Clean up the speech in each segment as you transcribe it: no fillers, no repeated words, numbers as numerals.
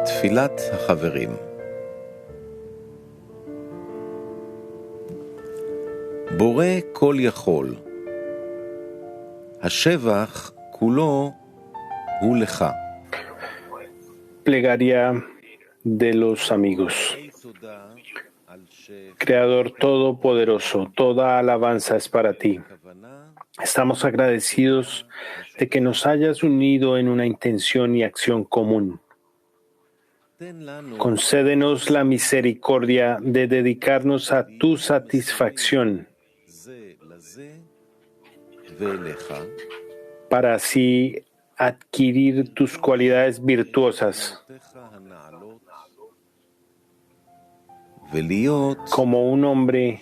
תפילת החברים. בורא כל יכול. השבח כולו הוא לך. Plegaria de los amigos. Creador Todopoderoso, toda alabanza es para ti. Estamos agradecidos de que nos hayas unido en una intención y acción común. Concédenos la misericordia de dedicarnos a tu satisfacción, para así adquirir tus cualidades virtuosas, como un hombre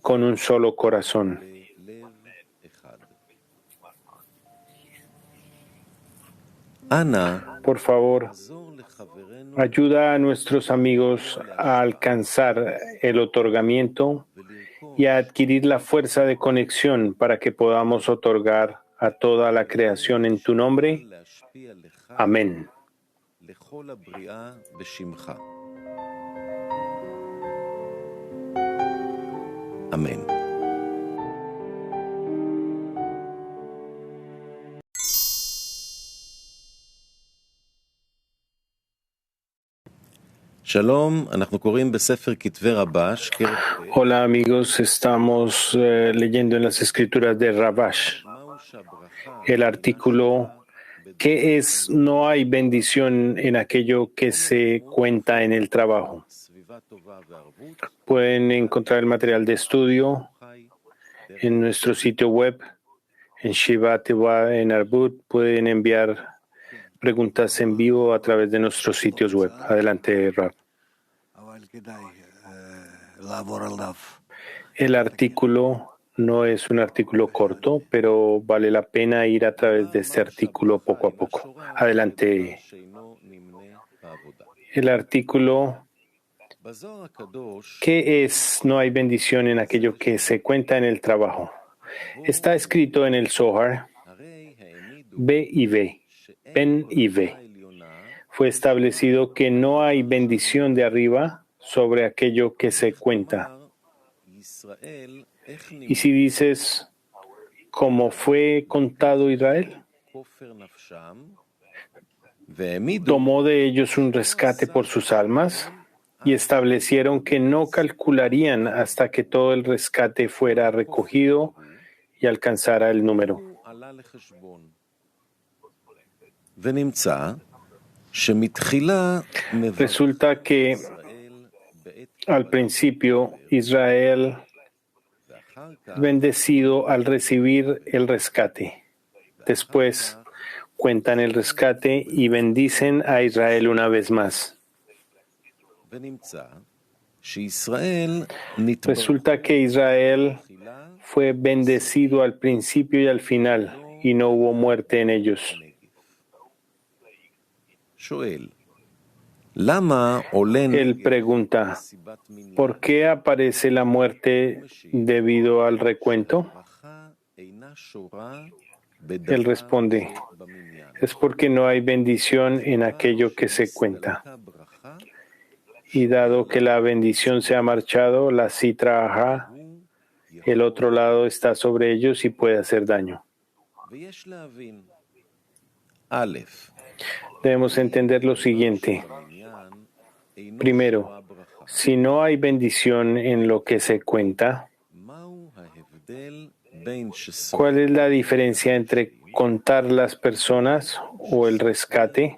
con un solo corazón. Por favor, ayuda a nuestros amigos a alcanzar el otorgamiento y a adquirir la fuerza de conexión para que podamos otorgar a toda la creación en tu nombre. Amén. Amén. Shalom, אנחנו קוראים בספר כתבי רבש. Hola amigos, estamos leyendo en las escrituras de Rabash el artículo ¿qué es? No hay bendición en aquello que se cuenta en el trabajo. Pueden encontrar el material de estudio en nuestro sitio web, en Shiva Teva, en Arbut. Pueden enviar preguntas en vivo a través de nuestros sitios web. Adelante, Rab. El artículo no es un artículo corto, pero vale la pena ir a través de este artículo poco a poco. Adelante. El artículo ¿qué es? No hay bendición en aquello que se cuenta en el trabajo. Está escrito en el Zohar, B y V, Ben y V. Fue establecido que no hay bendición de arriba sobre aquello que se cuenta. Y si dices, ¿cómo fue contado Israel? Tomó de ellos un rescate por sus almas y establecieron que no calcularían hasta que todo el rescate fuera recogido y alcanzara el número. Resulta que al principio Israel bendecido al recibir el rescate. Después cuentan el rescate y bendicen a Israel una vez más. Resulta que Israel fue bendecido al principio y al final y no hubo muerte en ellos. Él pregunta, ¿por qué aparece la muerte debido al recuento? Él responde, es porque no hay bendición en aquello que se cuenta. Y dado que la bendición se ha marchado, la citra ajá, el otro lado está sobre ellos y puede hacer daño. Debemos entender lo siguiente. Primero, si no hay bendición en lo que se cuenta, ¿cuál es la diferencia entre contar las personas o el rescate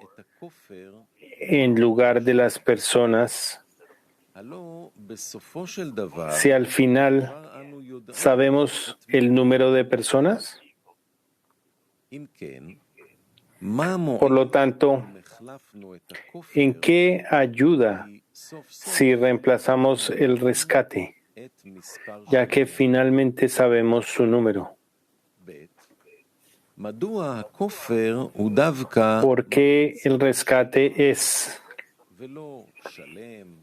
en lugar de las personas? Si al final sabemos el número de personas, por lo tanto, ¿en qué ayuda si reemplazamos el rescate, ya que finalmente sabemos su número? ¿Por qué el rescate es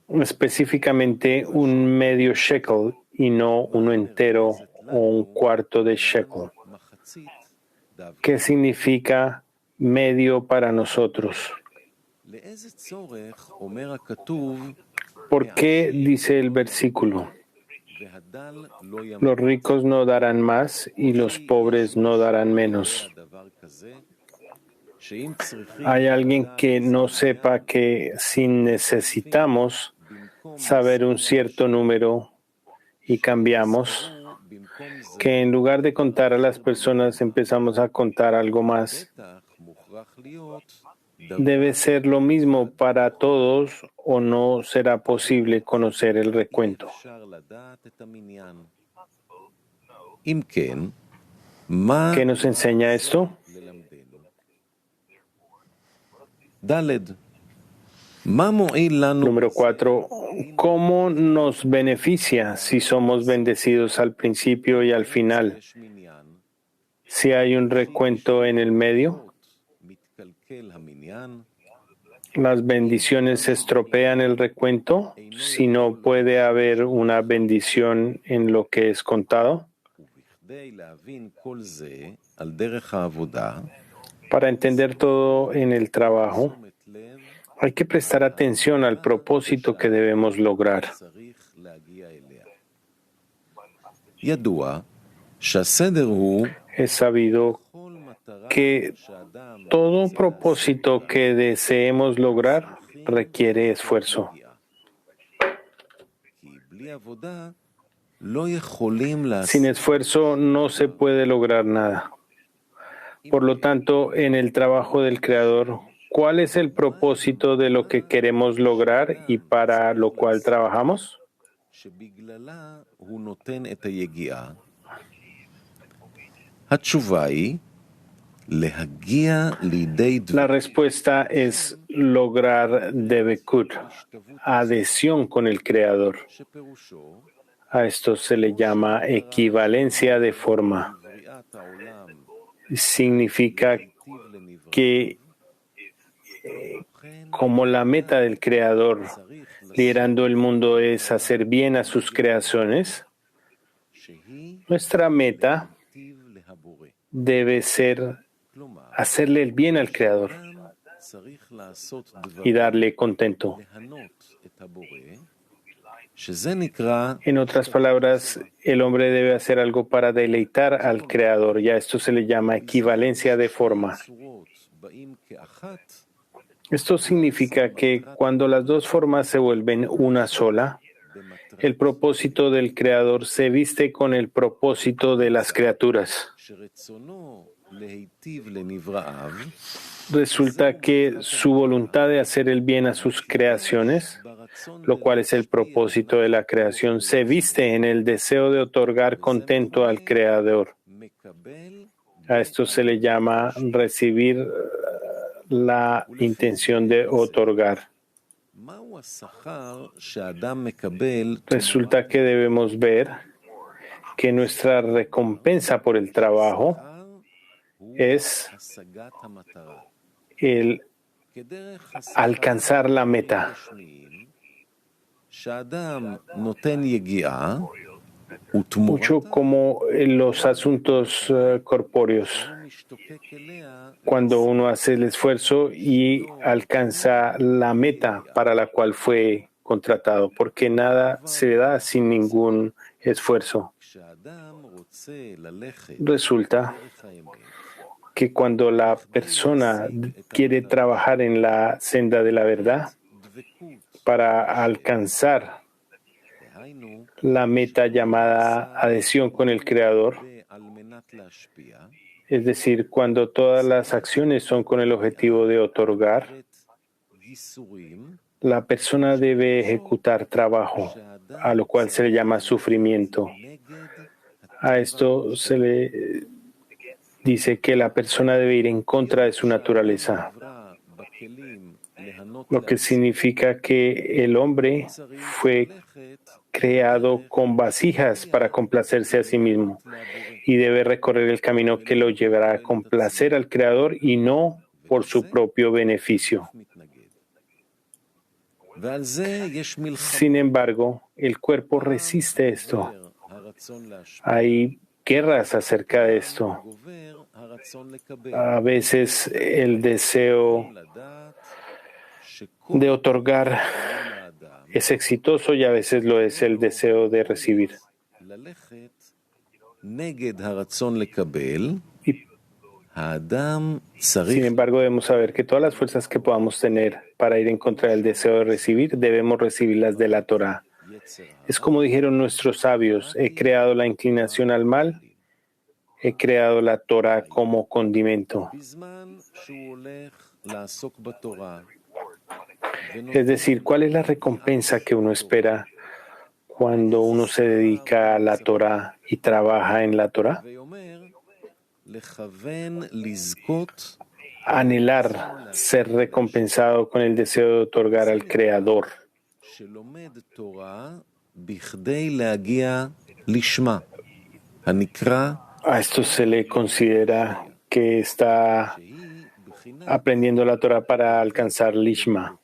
específicamente un medio shekel y no uno entero o un cuarto de shekel? ¿Qué significa medio para nosotros. ¿Por qué dice el versículo? Los ricos no darán más y los pobres no darán menos. ¿Hay alguien que no sepa que si necesitamos saber un cierto número y cambiamos, que en lugar de contar a las personas empezamos a contar algo más? ¿Debe ser lo mismo para todos o no será posible conocer el recuento? ¿Qué nos enseña esto? Número 4. ¿Cómo nos beneficia si somos bendecidos al principio y al final? Si hay un recuento en el medio, ¿las bendiciones estropean el recuento si no puede haber una bendición en lo que es contado? Para entender todo en el trabajo, hay que prestar atención al propósito que debemos lograr. Es sabido que todo propósito que deseemos lograr requiere esfuerzo. Sin esfuerzo no se puede lograr nada. Por lo tanto, en el trabajo del Creador, ¿cuál es el propósito de lo que queremos lograr y para lo cual trabajamos? La respuesta es lograr Debekut, adhesión con el Creador. A esto se le llama equivalencia de forma. Significa que como la meta del Creador liderando el mundo es hacer bien a sus creaciones, nuestra meta debe ser hacerle el bien al Creador y darle contento. En otras palabras, el hombre debe hacer algo para deleitar al Creador, y a esto se le llama equivalencia de forma. Esto significa que cuando las dos formas se vuelven una sola, el propósito del Creador se viste con el propósito de las criaturas. Resulta que su voluntad de hacer el bien a sus creaciones, lo cual es el propósito de la creación, se viste en el deseo de otorgar contento al Creador. A esto se le llama recibir la intención de otorgar. Resulta que debemos ver que nuestra recompensa por el trabajo es el alcanzar la meta. Mucho como en los asuntos corpóreos. Cuando uno hace el esfuerzo y alcanza la meta para la cual fue contratado, porque nada se da sin ningún esfuerzo. Resulta que cuando la persona quiere trabajar en la senda de la verdad para alcanzar la meta llamada adhesión con el Creador, es decir, cuando todas las acciones son con el objetivo de otorgar, la persona debe ejecutar trabajo, a lo cual se le llama sufrimiento. A esto se le dice que la persona debe ir en contra de su naturaleza, lo que significa que el hombre fue creado con vasijas para complacerse a sí mismo y debe recorrer el camino que lo llevará a complacer al Creador y no por su propio beneficio. Sin embargo, el cuerpo resiste esto. Hay guerras acerca de esto. A veces el deseo de otorgar es exitoso y a veces lo es el deseo de recibir. Sin embargo, debemos saber que todas las fuerzas que podamos tener para ir en contra del deseo de recibir, debemos recibirlas de la Torah. Es como dijeron nuestros sabios, he creado la inclinación al mal, he creado la Torah como condimento. Es decir, ¿cuál es la recompensa que uno espera cuando uno se dedica a la Torah y trabaja en la Torah? Anhelar ser recompensado con el deseo de otorgar al Creador. A esto se le considera que está aprendiendo la Torah para alcanzar Lishma,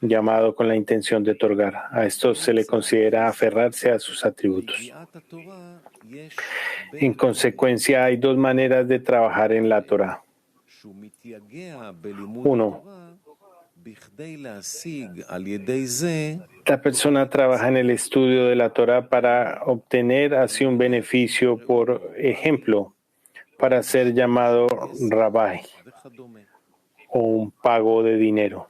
llamado con la intención de otorgar. A esto se le considera aferrarse a sus atributos. En consecuencia, hay dos maneras de trabajar en la Torah. Uno, la persona trabaja en el estudio de la Torah para obtener así un beneficio, por ejemplo, para ser llamado Rabbi o un pago de dinero.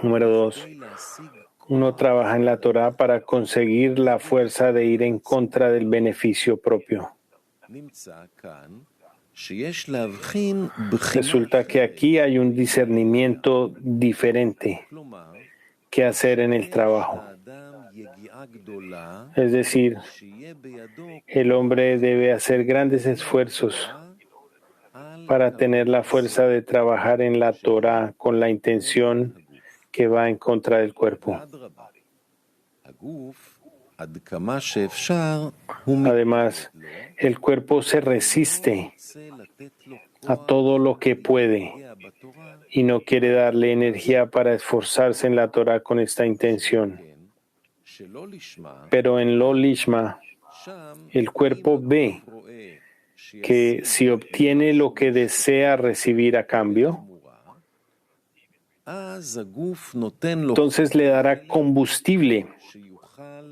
Número 2. Uno trabaja en la Torah para conseguir la fuerza de ir en contra del beneficio propio. Resulta que aquí hay un discernimiento diferente que hacer en el trabajo. Es decir, el hombre debe hacer grandes esfuerzos para tener la fuerza de trabajar en la Torah con la intención que va en contra del cuerpo. Además, el cuerpo se resiste a todo lo que puede y no quiere darle energía para esforzarse en la Torah con esta intención. Pero en lo lishma, el cuerpo ve que si obtiene lo que desea recibir a cambio, entonces le dará combustible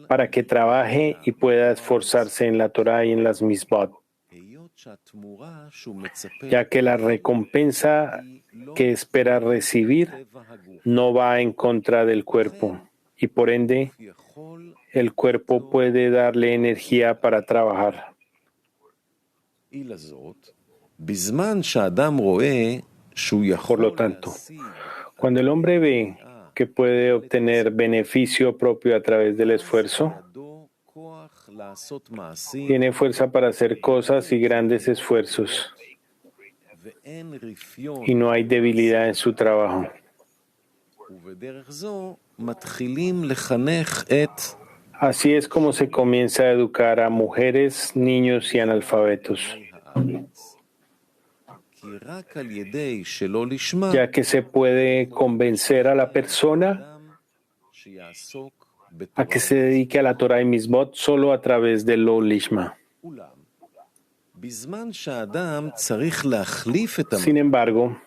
para que trabaje y pueda esforzarse en la Torah y en las misbot, ya que la recompensa que espera recibir no va en contra del cuerpo y por ende el cuerpo puede darle energía para trabajar. Por lo tanto, cuando el hombre ve que puede obtener beneficio propio a través del esfuerzo, tiene fuerza para hacer cosas y grandes esfuerzos, y no hay debilidad en su trabajo. Así es como se comienza a educar a mujeres, niños y analfabetos, ya que se puede convencer a la persona a que se dedique a la Torah y Misbot solo a través del lo lishma. Sin embargo,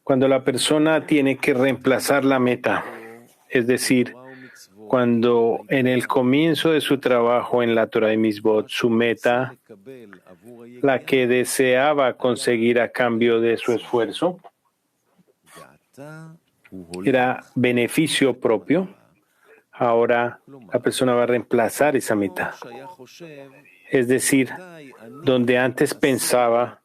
cuando la persona tiene que reemplazar la meta, es decir, cuando en el comienzo de su trabajo en la Torah y Misbot, su meta, la que deseaba conseguir a cambio de su esfuerzo, era beneficio propio, ahora la persona va a reemplazar esa meta. Es decir, donde antes pensaba,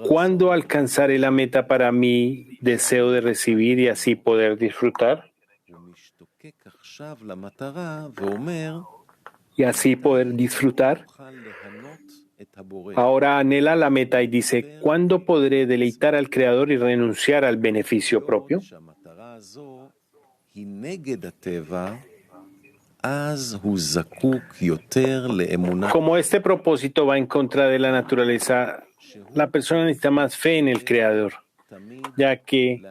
¿cuándo alcanzaré la meta para mi deseo de recibir y así poder disfrutar? Y así poder disfrutar. Ahora anhela la meta y dice, ¿cuándo podré deleitar al Creador y renunciar al beneficio propio? Como este propósito va en contra de la naturaleza, la persona necesita más fe en el Creador. ya que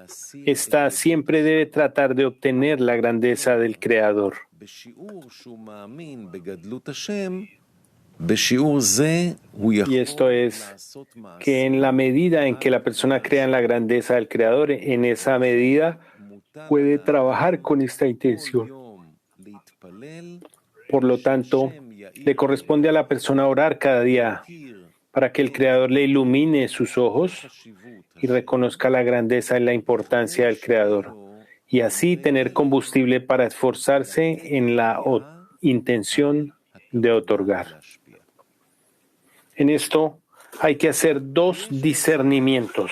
ésta siempre debe tratar de obtener la grandeza del Creador. Y esto es que en la medida en que la persona crea en la grandeza del Creador, en esa medida puede trabajar con esta intención. Por lo tanto, le corresponde a la persona orar cada día para que el Creador le ilumine sus ojos y reconozca la grandeza y la importancia del Creador, y así tener combustible para esforzarse en la intención de otorgar. En esto hay que hacer dos discernimientos.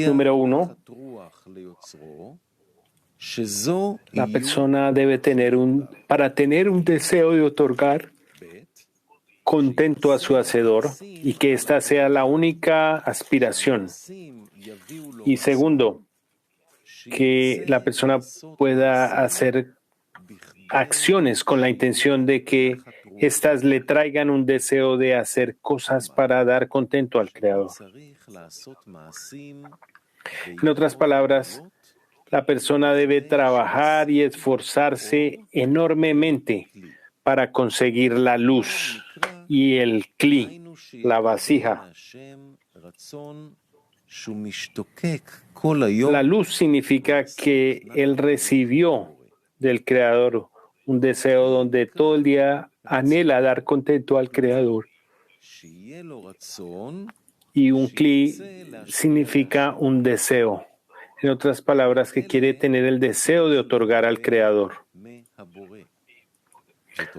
Número 1, la persona debe para tener un deseo de otorgar contento a su hacedor y que esta sea la única aspiración. Y segundo, que la persona pueda hacer acciones con la intención de que éstas le traigan un deseo de hacer cosas para dar contento al Creador. En otras palabras, la persona debe trabajar y esforzarse enormemente para conseguir la luz y el kli, la vasija. La luz significa que él recibió del Creador un deseo donde todo el día anhela dar contento al Creador. Y un kli significa un deseo. En otras palabras, que quiere tener el deseo de otorgar al Creador.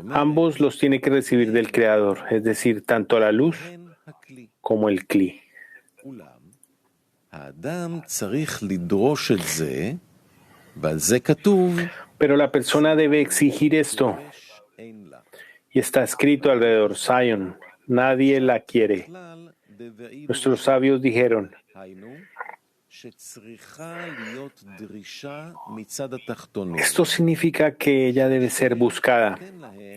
Ambos los tiene que recibir del Creador, es decir, tanto la luz como el kli. Pero la persona debe exigir esto. Y está escrito alrededor, Zion, nadie la quiere. Nuestros sabios dijeron, esto significa que ella debe ser buscada,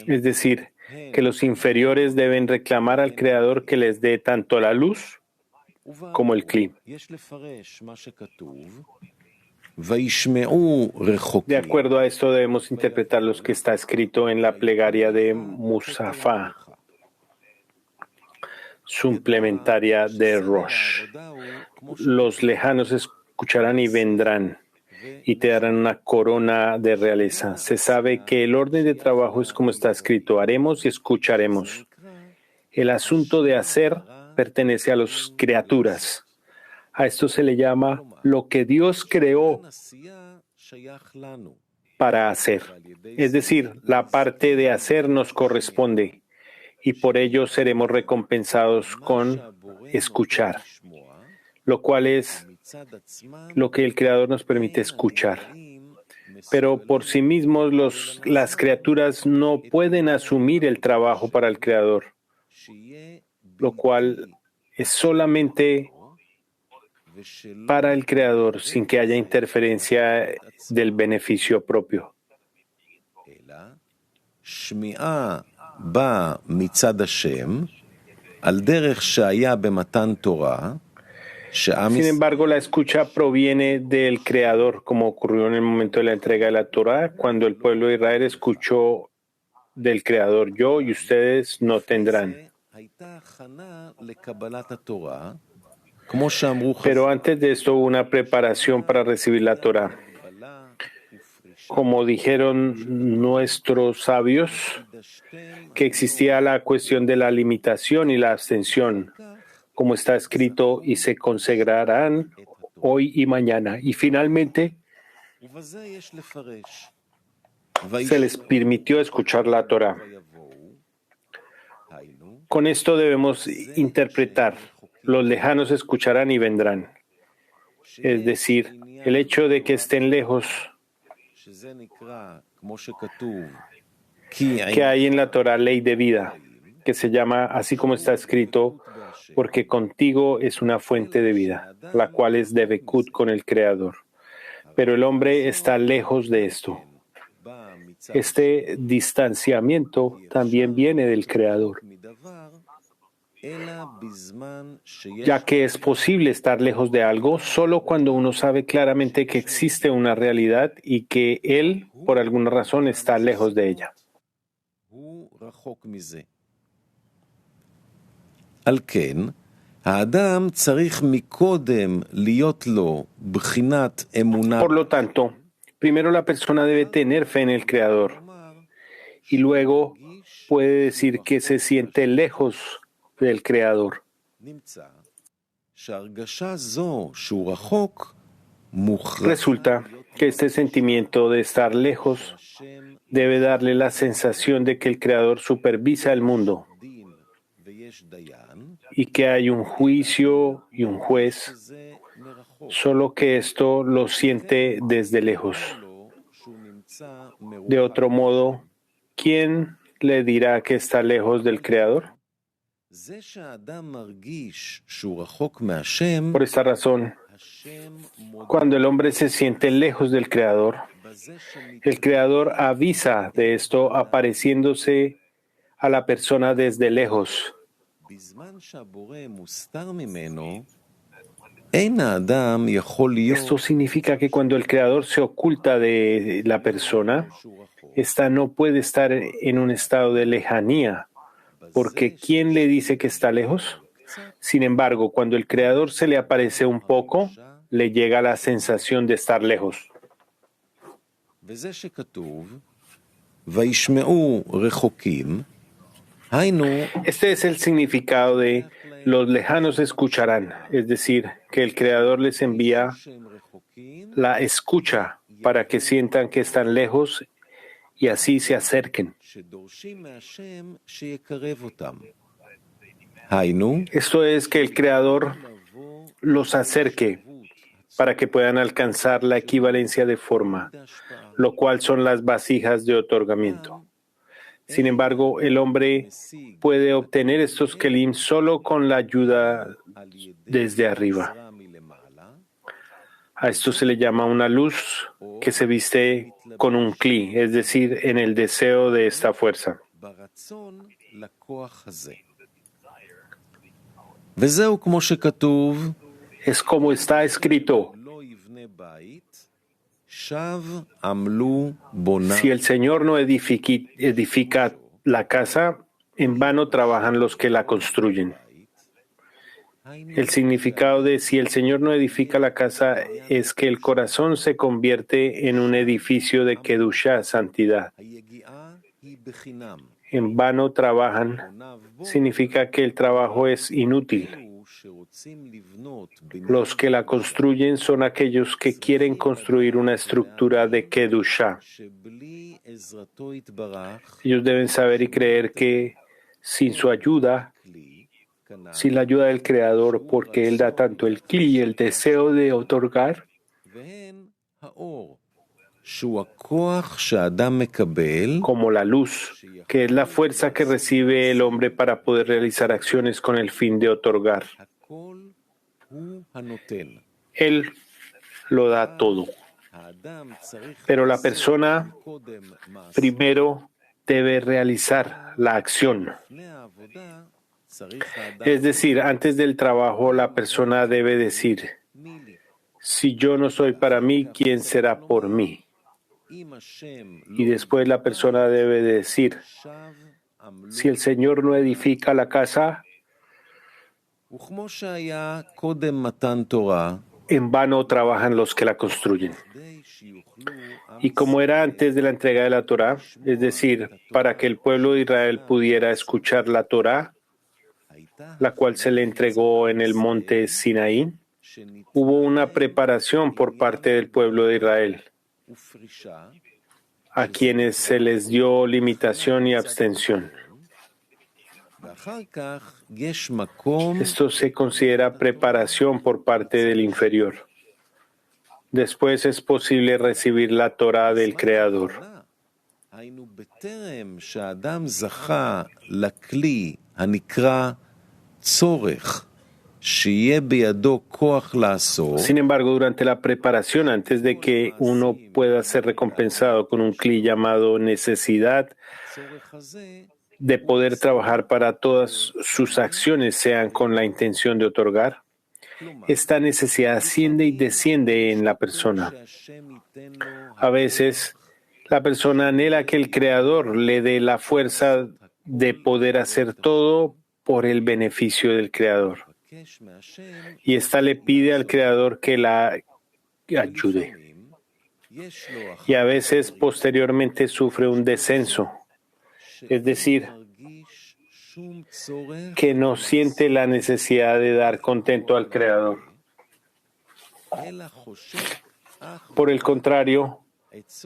es decir, que los inferiores deben reclamar al Creador que les dé tanto la luz como el kli. De acuerdo a esto debemos interpretar lo que está escrito en la plegaria de Musafá, suplementaria de Rosh. Los lejanos escucharán y vendrán, y te darán una corona de realeza. Se sabe que el orden de trabajo es como está escrito, haremos y escucharemos. El asunto de hacer pertenece a las criaturas. A esto se le llama lo que Dios creó para hacer. Es decir, la parte de hacer nos corresponde y por ello seremos recompensados con escuchar, lo cual es lo que el Creador nos permite escuchar. Pero por sí mismos las criaturas no pueden asumir el trabajo para el Creador, lo cual es solamente para el Creador sin que haya interferencia del beneficio propio. Sin embargo, la escucha proviene del Creador, como ocurrió en el momento de la entrega de la Torá, cuando el pueblo de Israel escuchó del Creador, yo y ustedes no tendrán. Pero antes de esto hubo una preparación para recibir la Torá. Como dijeron nuestros sabios, que existía la cuestión de la limitación y la abstención, como está escrito, y se consagrarán hoy y mañana. Y finalmente, se les permitió escuchar la Torá. Con esto debemos interpretar, los lejanos escucharán y vendrán. Es decir, el hecho de que estén lejos, que hay en la Torá ley de vida, que se llama así como está escrito, porque contigo es una fuente de vida, la cual es Devekut con el Creador. Pero el hombre está lejos de esto. Este distanciamiento también viene del Creador. ya que es posible estar lejos de algo solo cuando uno sabe claramente que existe una realidad y que él, por alguna razón, está lejos de ella. על כן, האדם צריך מקודם להיות לו בחינת אמונה. Por lo tanto, primero la persona debe tener fe en el Creador y luego puede decir que se siente lejos del Creador. נמצא שהרגשה זו שהוא רחוק מוכרח Resulta que este sentimiento de estar lejos debe darle la sensación de que el Creador supervisa el mundo דין ויש דיין, y que hay un juicio y un juez, זה מרחוק. solo que esto lo siente desde lejos. לו שהוא נמצא De otro modo, ¿quién le dirá que está lejos del Creador? זה שהאדם מרגיש שהוא רחוק מהשם, Por esta razón, השם מודה cuando el hombre se siente lejos del Creador, בזה el Creador avisa de esto apareciéndose a la persona desde lejos. בזמן שהבורא מוסתר ממנו, אין האדם יכול להיות Esto significa que cuando el Creador se oculta de la persona, שהוא רחוק. ésta no puede estar en un estado de lejanía, porque ¿quién le dice que está lejos? Sin embargo, cuando el Creador se le aparece un poco, le llega la sensación de estar lejos. וזה שכתוב, וישמעו רחוקים, היינו, Este es el significado de los lejanos escucharán, es decir, que el Creador les envía שהם רחוקים, la escucha para que sientan que están lejos y así se acerquen. שדורשים מהשם שיקרב אותם. היינו, Esto es que el Creador לבוא los acerque para que puedan alcanzar la equivalencia de forma, להשפעה. lo cual son las vasijas de otorgamiento. Sin embargo, el hombre puede obtener estos kelim solo con la ayuda על ידי desde arriba. עזרה מלמעלה, A esto se le llama una luz que se viste con un kli, es decir, en el deseo de esta fuerza. ברצון לכוח הזה. וזהו כמו שכתוב, Es como está escrito, לא יבנה בית, שב עמלו בונה. si el Señor no edifica la casa, en vano trabajan los que la construyen. El significado de si el Señor no edifica la casa es que el corazón se convierte en un edificio de Kedushá, santidad. היגיעה היא בחינם. En vano trabajan בוניו בו, significa que el trabajo es inútil. אלו שרוצים לבנות בניין Los que la construyen son aquellos que quieren construir una estructura de Kedushá. שבלי עזרתו יתברך, Ellos deben saber y creer que sin su ayuda, כלי, כנ"ל, sin la ayuda del Creador, porque Él da tanto el kli y el deseo de otorgar, והן האור, שהוא הכוח שהאדם מקבל, como la luz, que es la fuerza que recibe el hombre para poder realizar acciones con el fin de otorgar. הכל הוא הנותן. Él lo da todo. האדם צריך Pero la persona קודם מעשה. primero debe realizar la acción. לפני העבודה צריך האדם Es decir, antes del trabajo la persona debe decir, מי לי. si yo no soy para mí, ¿quién será por mí? אם השם Y después la persona debe decir, שב עמלו. si el Señor no edifica la casa, וכמו שהיה קודם מתן תורה, en vano trabajan los que la construyen. כדי שיוכלו עם Y como era antes de la entrega de la Torá, es decir, para que el pueblo de Israel pudiera escuchar la Torá, הייתה la cual se le entregó en el monte Sinaí, שניתנה hubo una preparación por parte del pueblo de Israel, ופרישה, a quienes se les dio limitación y abstención. ואחר כך יש מקום Esto se considera preparación por parte del inferior. Después es posible recibir la Torá del Creador. היינו בטרם שהאדם זכה לכלי הנקרא צורך, שיהיה בידו כוח לעשות, Sin embargo, durante la preparación, antes de que uno pueda ser recompensado con un kli llamado necesidad, הצורך הזה de poder trabajar para todas sus acciones sean con la intención de otorgar. Esta necesidad asciende y desciende en la persona. A veces, la persona anhela que el Creador le dé la fuerza de poder hacer todo por el beneficio del Creador. Y ésta le pide al Creador que la ayude. Y a veces, posteriormente, sufre un descenso, es decir, que no siente la necesidad de dar contento al Creador. Por el contrario,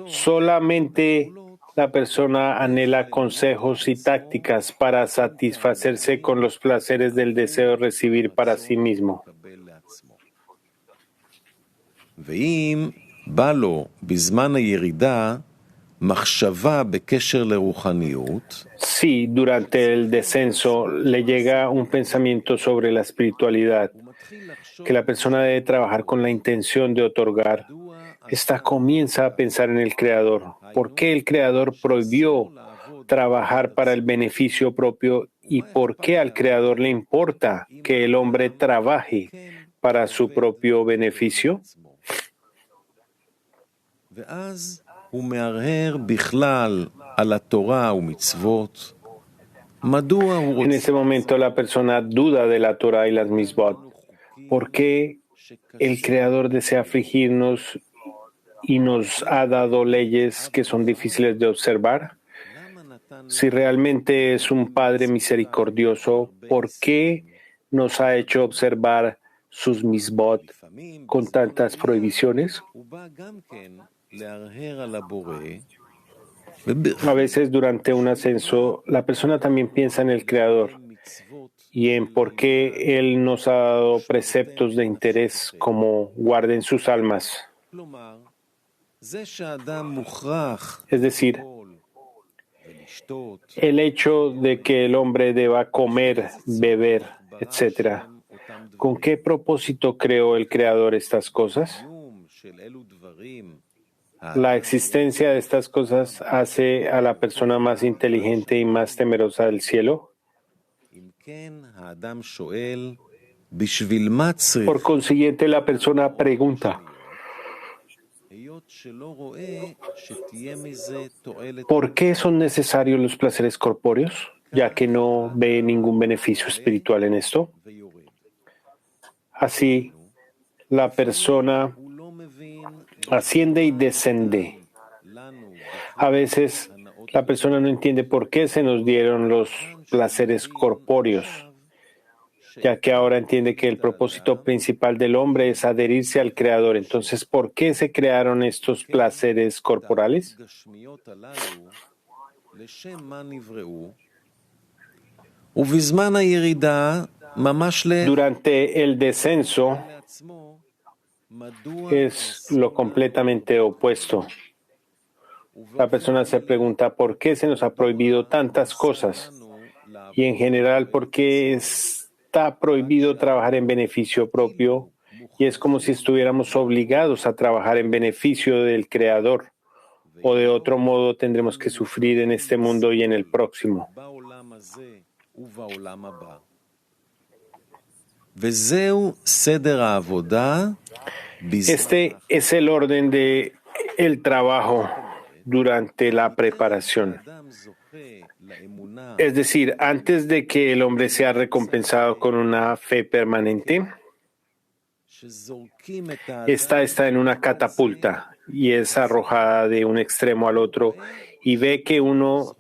solamente la persona anhela consejos y tácticas para satisfacerse con los placeres del deseo de recibir para sí mismo. ואם בא לו בזמן הירידה מחשבה בקשר לרוחניות, Si durante el descenso le llega un pensamiento sobre la espiritualidad, que la persona debe trabajar con la intención de otorgar, esta comienza a pensar en el Creador. ¿Por qué el Creador prohibió trabajar para el beneficio propio y por qué al Creador le importa que el hombre trabaje para su propio beneficio? ואז הוא מהרהר בכלל על התורה ומצוות. מדוע הוא En רוצה ese momento la persona duda de la Torah y las mitzvot. ¿Por qué el Creador desea afligirnos y nos ha dado leyes que son difíciles de observar? Si realmente es un Padre misericordioso, ¿por qué nos ha hecho observar sus mitzvot con tantas prohibiciones? הוא בא גם כן להרהר על הבורא, A veces durante un ascenso, la persona también piensa en el Creador y en por qué Él nos ha dado preceptos de interés como guarden sus almas. כלומר, זה שהאדם מוכרח Es decir, לאכול ולשתות, el hecho de que el hombre deba comer, beber, etc. ¿Con qué propósito creó el Creador estas cosas? קיום של אלו דברים, La existencia de estas cosas hace a la persona más inteligente y más temerosa del cielo. אם כן, האדם שואל, בשביל מה צריך? Por consiguiente, la persona pregunta, היות שלא רואה שתהיה מזה תועלת. ¿por qué son necesarios los placeres corpóreos? Ya que no ve ningún beneficio espiritual en esto. ויורד. Así, la persona הוא לא מבין asciende y descende. לנו A veces, la persona no entiende por qué se nos dieron los placeres corpóreos, ya que ahora entiende que el propósito principal del hombre es adherirse al Creador. Entonces, ¿por qué se crearon estos placeres corporales? גשמיות הללו, לשם מה נבראו, ובזמן הירידה, ממש Durante el descenso לעצמו, מדוע es lo completamente opuesto. La persona se pregunta por qué se nos ha prohibido tantas cosas y en general por qué está prohibido trabajar en beneficio propio y es como si estuviéramos obligados a trabajar en beneficio del Creador o de otro modo tendremos que sufrir en este mundo y en el próximo. בעולם הזה ובעולם הבא. וזהו סדר העבודה בזמן Este es el orden de el trabajo durante la preparación. האדם זוכה לאמונה Es decir, antes de que el hombre sea recompensado con una fe permanente, שזורקים את האדם esta está en una catapulta y es arrojada de un extremo al otro y ve que uno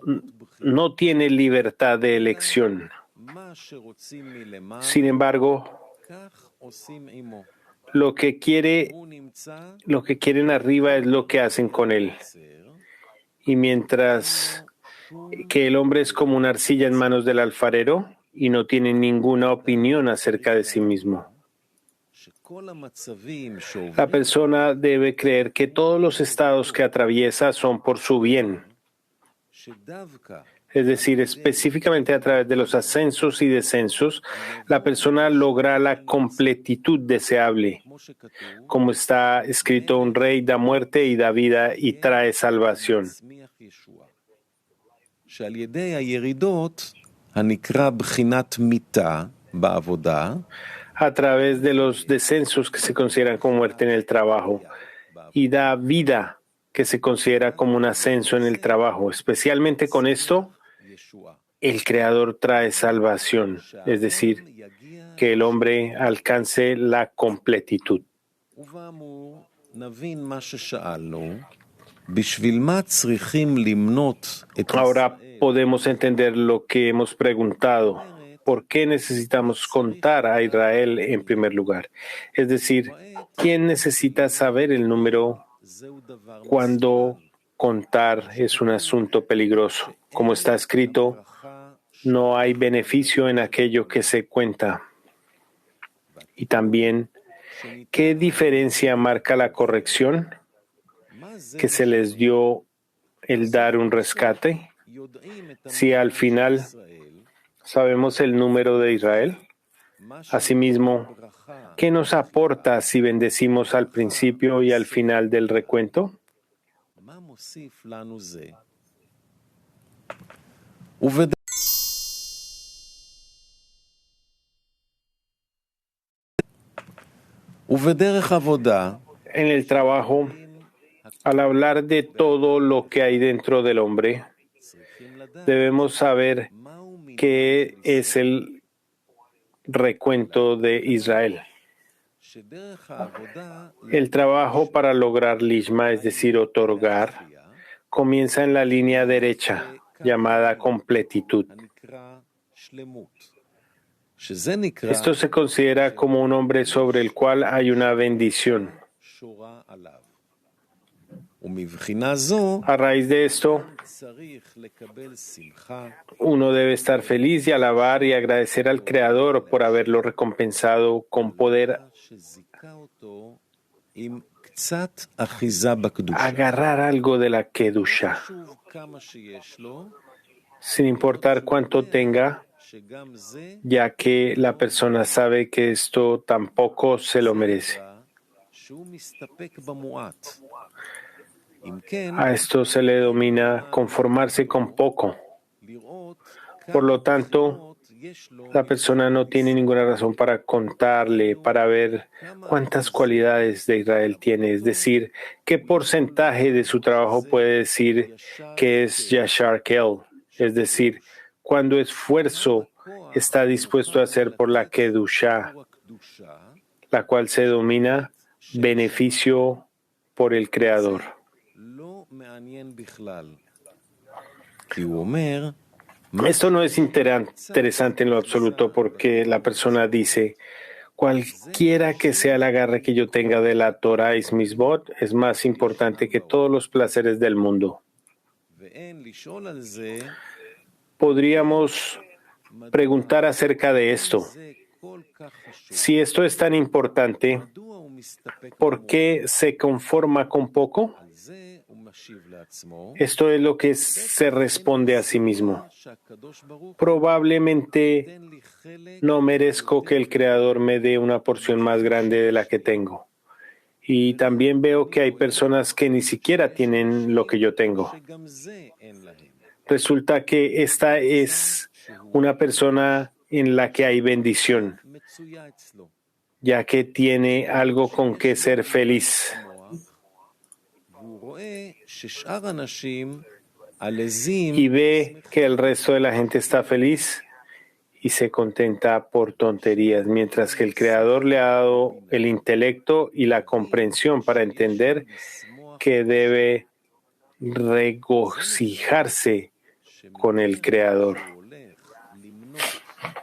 no tiene libertad de elección. מה שרוצים מלמעלה, Sin embargo, כך עושים עמו. lo que הוא נמצא quieren arriba es lo que hacen con él. בסר, Y mientras que el hombre es como una arcilla en manos del alfarero y no tiene ninguna opinión acerca de sí mismo. שכל המצבים שעוברים La persona debe creer que todos los estados que atraviesa son por su bien, שדווקא es decir, específicamente a través de los ascensos y descensos, la persona logra la completitud deseable. כמו שכתוב, Como está escrito, un rey da muerte y da vida y trae salvación. מצמיח ישועה. שעל ידי הירידות הנקרא בחינת מיתה בעבודה, a través de los descensos que se consideran como muerte en el trabajo, y da vida que se considera como un ascenso en el trabajo. Especialmente con esto, el Creador trae salvación, es decir, que el hombre alcance la completitud. ובאמור נבין מה ששאלנו, בשביל מה צריכים למנות את Ahora ישראל podemos entender lo que hemos preguntado. ¿Por qué necesitamos contar a Israel en primer lugar? Es decir, ¿quién necesita saber el número זהו דבר cuando contar es un asunto peligroso? Como está escrito, ברכה no hay beneficio en aquello que se cuenta. Y también, ¿qué diferencia marca la corrección מה זה que se les dio el dar un rescate? יודעים את Si al final ישראל, sabemos el número de Israel, מה asimismo, שברכה ¿qué nos aporta si bendecimos al principio y al final del recuento? מה מוסיף לנו זה? ובדרך עבודה, En el trabajo, al hablar de todo lo que hay dentro del hombre, צריכים לדעת debemos saber מהו מידת qué es el recuento de Israel. שדרך העבודה El trabajo para lograr lishma, es decir, otorgar, comienza en la línea derecha, llamada completitud. הנקרא שלמות. שזה נקרא Esto se considera como un hombre sobre el cual hay una bendición. שורה עליו. ומבחינה זו A raíz de esto, צריך לקבל שמחה uno debe estar feliz y alabar y agradecer al Creador por haberlo recompensado con poder שזיכה אותו עם קצת אחיזה בקדושה. agarrar algo de la Kedusha, שוב כמה שיש לו, sin importar cuánto tenga, שגם זה ya que la persona sabe que esto tampoco se lo merece. שהוא מסתפק במועט. אם כן, A esto se le denomina conformarse con poco. לראות Por lo tanto, בחינות יש לו la persona no tiene ninguna razón para contarle, para ver cuántas cualidades de Israel tiene, es decir, qué porcentaje de su trabajo puede decir que es Yashar Kel, es decir, cuánto esfuerzo está dispuesto a hacer por la Kedusha, הקדושה, la cual se denomina beneficio por el Creador. לא מעניין בכלל. כי הוא אומר, Esto no es interesante en lo absoluto porque la persona dice, cualquiera que sea el agarre que yo tenga de la Torah y Mitzvot es más importante que todos los placeres del mundo. ואין לשאול על זה, Podríamos preguntar acerca de esto. זה כל כך חשוב. Si esto es tan importante, מדוע הוא מסתפק ¿por qué se conforma con poco? על זה הוא משיב לעצמו, Esto es lo que se responde a sí mismo. שהקדוש ברוך Probablemente תן לי חלק no merezco que el Creador me dé una porción más grande de la que tengo. Y también veo que hay personas que ni siquiera tienen lo que yo tengo. שגם זה אין להם. Resulta que esta es una persona en la que hay bendición, מצויה אצלו. ya que tiene algo con que ser feliz. והוא רואה ששאר אנשים עלזים Y ve que el resto de la gente está feliz y se contenta por tonterías, mientras que el Creador le ha dado el intelecto y la comprensión para entender que debe regocijarse con el Creador. הוא הולך למנות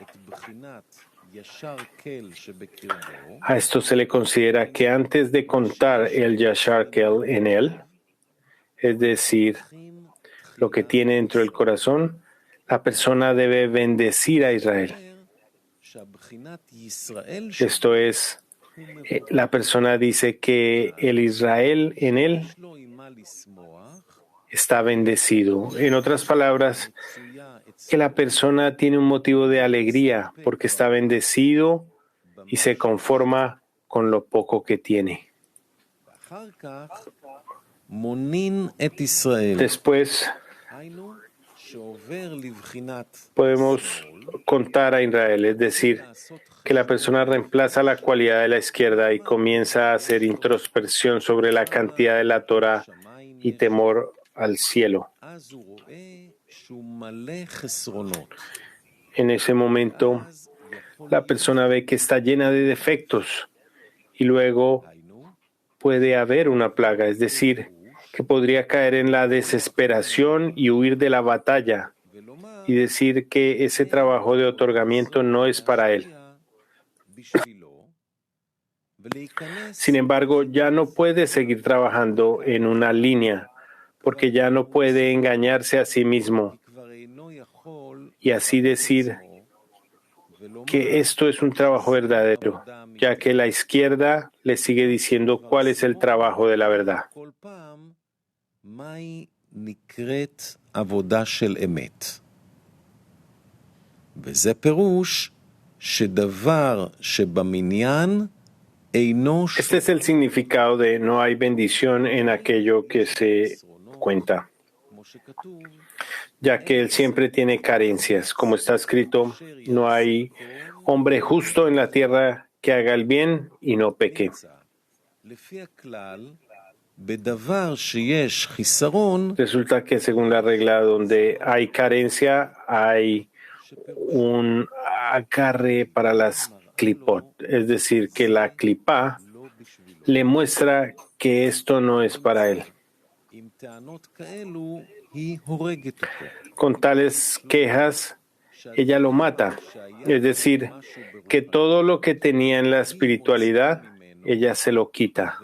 את בחינת ישר כל שבקרבו, A esto se le considera que antes de contar el Yashar Kel en él, es decir, lo que tiene dentro del corazón, la persona debe bendecir a Israel. שהבחינת ישראל Esto es, la persona dice que el Israel en él שלו עם מה לשמוח, está bendecido. En otras palabras, מצויה אצלו, que la persona tiene un motivo de alegría porque está bendecido y se conforma con lo poco que tiene. ואחר כך מונין את ישראל. Después, היינו שעובד podemos contar a Israel, es decir, que la persona reemplaza la cualidad de la izquierda y comienza a hacer introspección sobre la cantidad de la Torah y temor al cielo. En ese momento, la persona ve que está llena de defectos y luego puede haber una plaga, es decir, que podría caer en la desesperación y huir de la batalla y decir que ese trabajo de otorgamiento no es para él. Sin embargo, ya no puede seguir trabajando en una línea porque ya no puede engañarse a sí mismo y así decir que esto es un trabajo verdadero, ya que la izquierda le sigue diciendo cuál es el trabajo de la verdad. Este es el significado de no hay bendición en aquello que se cuenta, ya que él siempre tiene carencias. Como está escrito, no hay hombre justo en la tierra que haga el bien y no peque. Resulta que según la regla donde hay carencia, hay un agarre para las clipot, es decir, que la clipá le muestra que esto no es para él. Con tales quejas, ella lo mata, es decir, que todo lo que tenía en la espiritualidad, ella se lo quita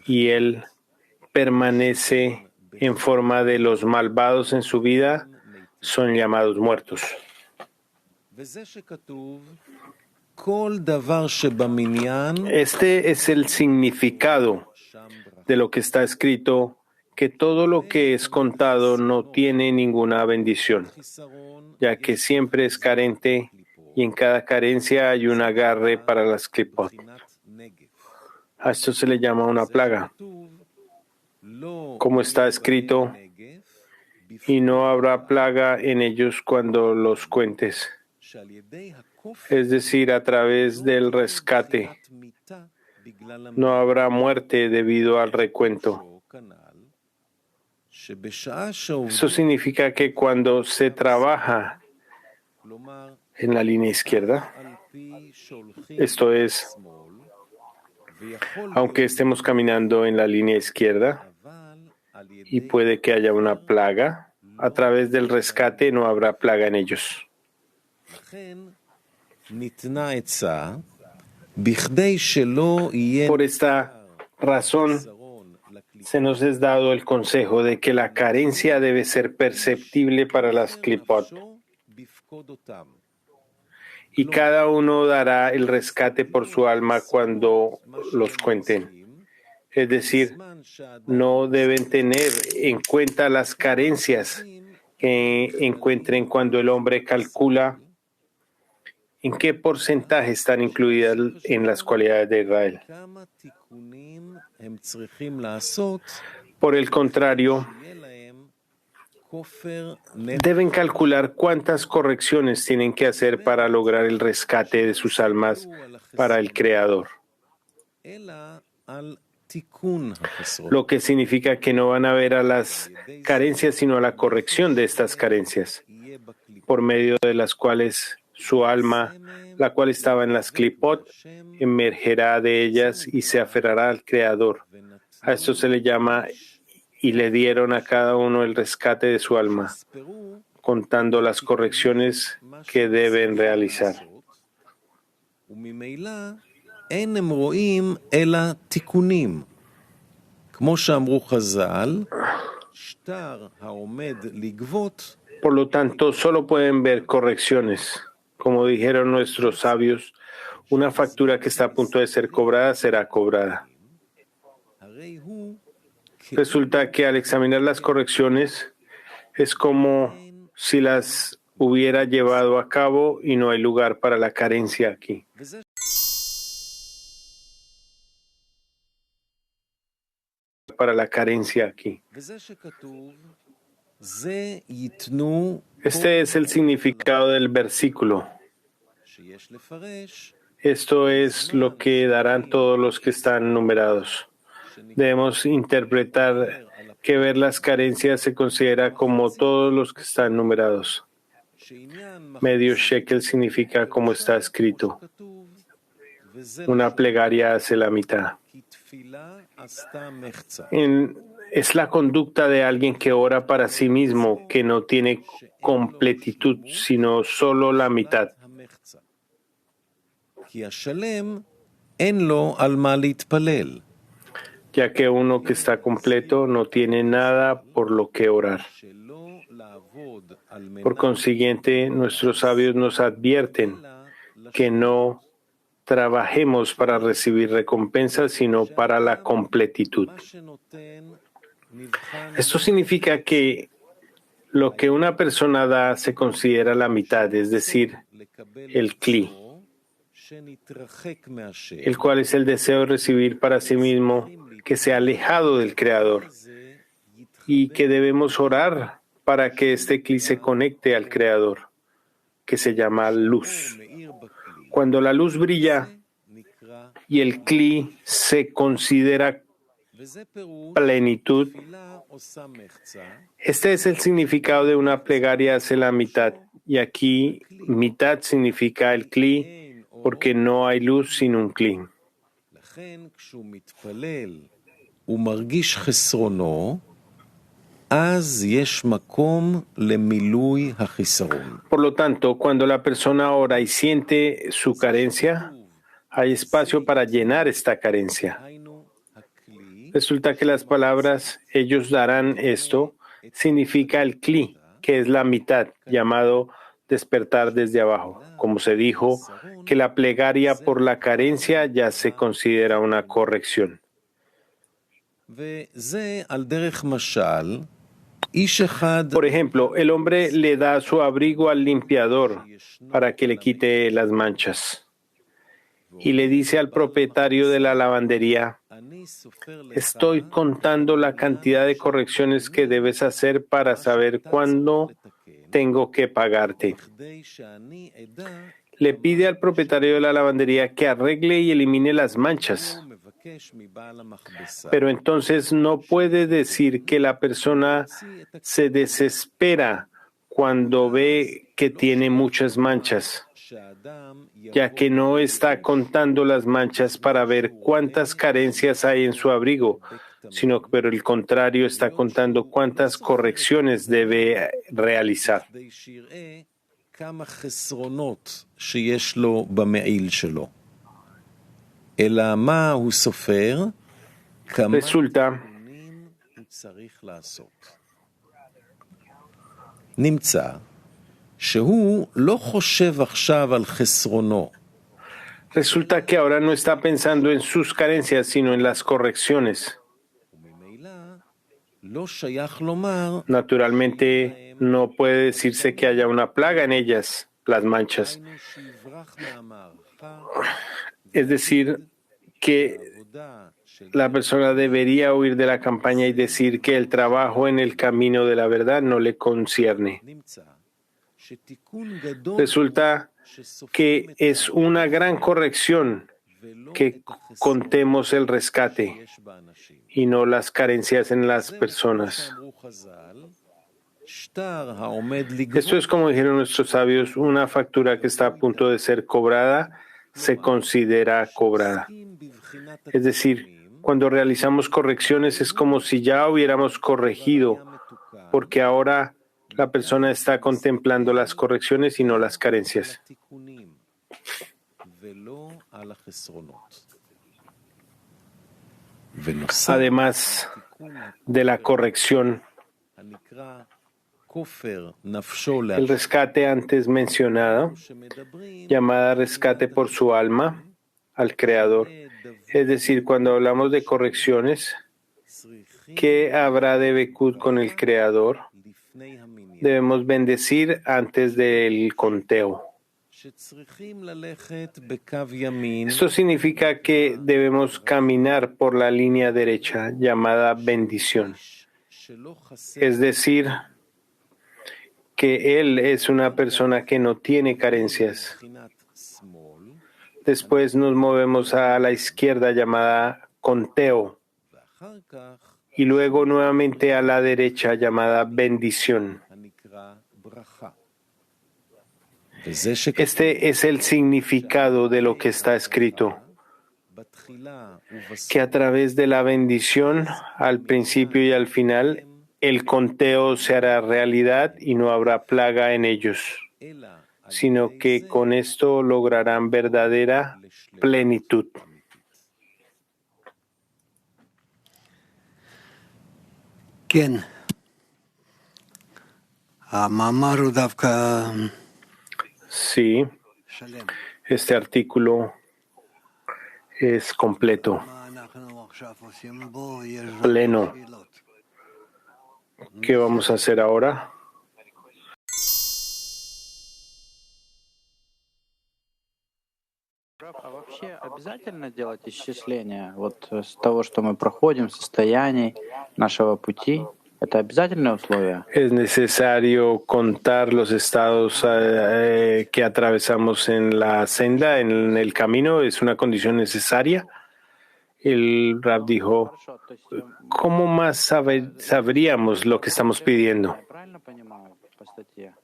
y él permanece en forma de los malvados en su vida, son llamados muertos. Este es el significado de lo que está escrito, que todo lo que es contado no tiene ninguna bendición, ya que siempre es carente y en cada carencia hay un agarre para las clipot. A esto se le llama una plaga. Como está escrito, y no habrá plaga en ellos cuando los cuentes. Es decir, a través del rescate. No habrá muerte debido al recuento. Eso significa que cuando se trabaja en la línea izquierda, esto es, aunque estemos caminando en la línea izquierda y puede que haya una plaga, a través del rescate no habrá plaga en ellos. Por esta razón, se nos es dado el consejo de que la carencia debe ser perceptible para las clipot. Y cada uno dará el rescate por su alma cuando los cuenten. Es decir, no deben tener en cuenta las carencias que encuentren cuando el hombre calcula en qué porcentaje están incluidas en las cualidades de Israel. Por el contrario, deben calcular cuántas correcciones tienen que hacer para lograr el rescate de sus almas para el Creador. Lo que significa que no van a ver a las carencias, sino a la corrección de estas carencias, por medio de las cuales su alma, la cual estaba en las clipot, emergerá de ellas y se aferrará al Creador. A esto se le llama y le dieron a cada uno el rescate de su alma, contando las correcciones que deben realizar. Por lo tanto, solo pueden ver correcciones. Como dijeron nuestros sabios, una factura que está a punto de ser cobrada será cobrada. Resulta que al examinar las correcciones es como si las hubiera llevado a cabo y no hay lugar para la carencia aquí. Para la carencia aquí. זה ייתנו Este es el significado del versículo. שיש לפרש Esto es lo que darán todos los que están numerados. Debemos interpretar que ver las carencias se considera como todos los que están numerados. שעניין Medio shekel significa como está escrito. כתוב, וזה Una plegaria hace la mitad. כי תפילה עשתה מחצה. Es la conducta de alguien que ora para sí mismo, que no tiene completitud, sino solo la mitad. המחצה. כי השלם אין לו על מה להתפלל. Ya que uno que está completo no tiene nada por lo que orar. שלא לעבוד על Por consiguiente, nuestros sabios nos advierten que no trabajemos para recibir recompensas, sino para la completitud. מה שנותן נבחן Esto significa que lo que una persona da se considera la mitad, es decir, לקבל el kli, עצמו, שנתרחק מהשם. el cual es el deseo de recibir para sí mismo, que se ha alejado del Creador, זה y que debemos orar para que este kli se conecte al Creador, que se llama luz. מאיר בכלי. Cuando la luz brilla נקרא, y el kli se considera וזה פירוש plenitud, תפילה עושה מחצה, este es el significado de una plegaria hacia la mitad. Y aquí mitad significa el kli, porque no hay luz sin un kli. לכן כשהוא מתפלל ומרגיש חסרונו, אז יש מקום למילוי החסרון. Por lo tanto, cuando la persona ora y siente su carencia, hay espacio para llenar esta carencia. היינו, הכלי Resulta que las palabras ellos darán esto significa el kli, que es la mitad, llamado despertar desde abajo. Como se dijo, que la plegaria por la carencia ya se considera una corrección. וזה על דרך משל, איש אחד Por ejemplo, el hombre le da su abrigo al limpiador para que le quite las manchas. Y le dice al propietario de la lavandería, אני סופר לך estoy contando la cantidad de correcciones que debes hacer para saber cuándo tengo que pagarte. כדי שאני אדע Le pide al propietario de la lavandería que arregle y elimine las manchas. הוא מבקש מבעל המכבסה. Pero entonces no puede decir que la persona se desespera cuando ve que tiene muchas manchas, שהאדם ya que no está contando las manchas para ver cuántas carencias hay en su abrigo, sino que por el contrario está contando cuántas correcciones debe realizar. כדי שיראה כמה חסרונות שיש לו במעיל שלו. אלא מה הוא סופר? כמה Resulta תיקונים הוא צריך לעשות. נמצא שהוא לא חושב עכשיו על חסרונו, Resulta que ahora no está pensando en sus carencias, sino en las correcciones. וממילא לא שייך לומר Naturalmente, no puede decirse que haya una plaga en ellas, las manchas. היינו שיברח מהמערכה, Es decir, que עבודה של la persona debería huir de la campaña y decir que el trabajo en el camino de la verdad no le concierne. נמצא שתיקון גדול Resulta שסופרים que את es una gran corrección ולא que את החסרונות contemos el rescate שיש באנשים. y no las carencias en las personas. אמרו חז"ל, שטר העומד Esto לגבות es como dijeron nuestros sabios, una factura que está a punto de ser cobrada se considera cobrada. בבחינת Es decir, cuando realizamos correcciones es como si ya hubiéramos corregido, המתוקן, porque ahora la persona está contemplando las correcciones y no las carencias. התיקונים, ולא על החסרונות. ונוסף Además תיקון de la corrección, הנקרא כופר נפשו el rescate antes mencionado, שמדברים llamada rescate por su alma al Creador. Es decir, cuando hablamos de correcciones, צריכים ¿qué habrá de Bekut con el Creador? לפני המניין, Debemos bendecir antes del conteo. שצריכים ללכת בקו ימין, Esto significa que debemos caminar por la línea derecha, llamada bendición. שלא חסר Es decir, que él es una persona que no tiene carencias. Después nos movemos a la izquierda llamada conteo y luego nuevamente a la derecha llamada bendición. Este es el significado de lo que está escrito, que a través de la bendición, al principio y al final, el conteo se hará realidad y no habrá plaga en ellos, sino que con esto lograrán verdadera plenitud. כן. המאמר הוא דווקא Sí, שלם. este artículo es completo, מה אנחנו עכשיו עושים בו? יש pleno. שאלות. ¿Qué vamos a hacer ahora? А вообще обязательно делать исчисления вот с того, что мы проходим, состояний нашего пути? Это обязательное условие? Es necesario contar los estados que atravesamos en la senda, en el camino. ¿Es una condición necesaria? El Rab dijo, Хорошо, то есть ¿cómo más sabríamos lo que estamos pidiendo? я правильно понимаю по статье?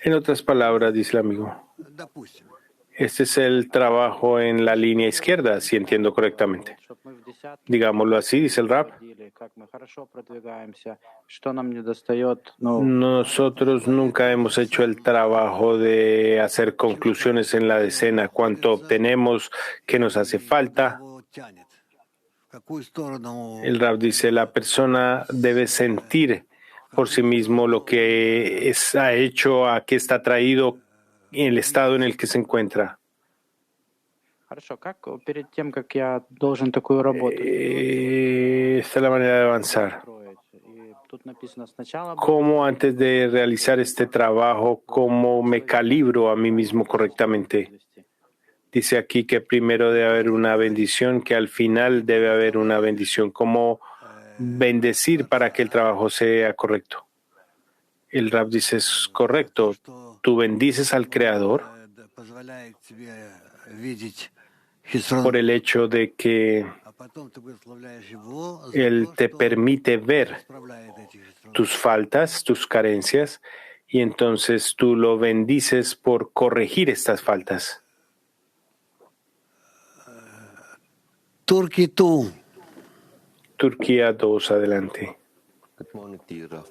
En otras palabras, dice el amigo, Допустим. este es el trabajo en la línea izquierda, si entiendo correctamente. Чтоб мы в десятке Digámoslo así, dice el Rab. ходили, как мы хорошо продвигаемся, что нам недостает, Nosotros nunca hemos hecho el trabajo de hacer conclusiones en la decena, cuánto obtenemos, qué nos hace falta. Его тянет. В какую сторону El Rab dice, la persona debe sentir por sí mismo lo que ha hecho, a qué está traído en el estado en el que se encuentra. Хорошо, как перед тем, как я должен такую работу Esta es la manera de avanzar. строить? И тут написано сначала ¿Cómo antes de realizar este trabajo, cómo me calibro a mí mismo correctamente? Dice aquí que primero debe haber una bendición, que al final debe haber una bendición. ¿Cómo bendecir para que el trabajo sea correcto? El Rab dice, es correcto. Tú bendices al Creador позволяет тебе видеть хисрон, por el hecho de que а потом ты благословляешь его за Él то, te что permite ver исправляет эти хисроны. tus faltas, tus carencias, y entonces tú lo bendices por corregir estas faltas. Турки ту. Turquía 2, adelante. Good morning, dear Raf.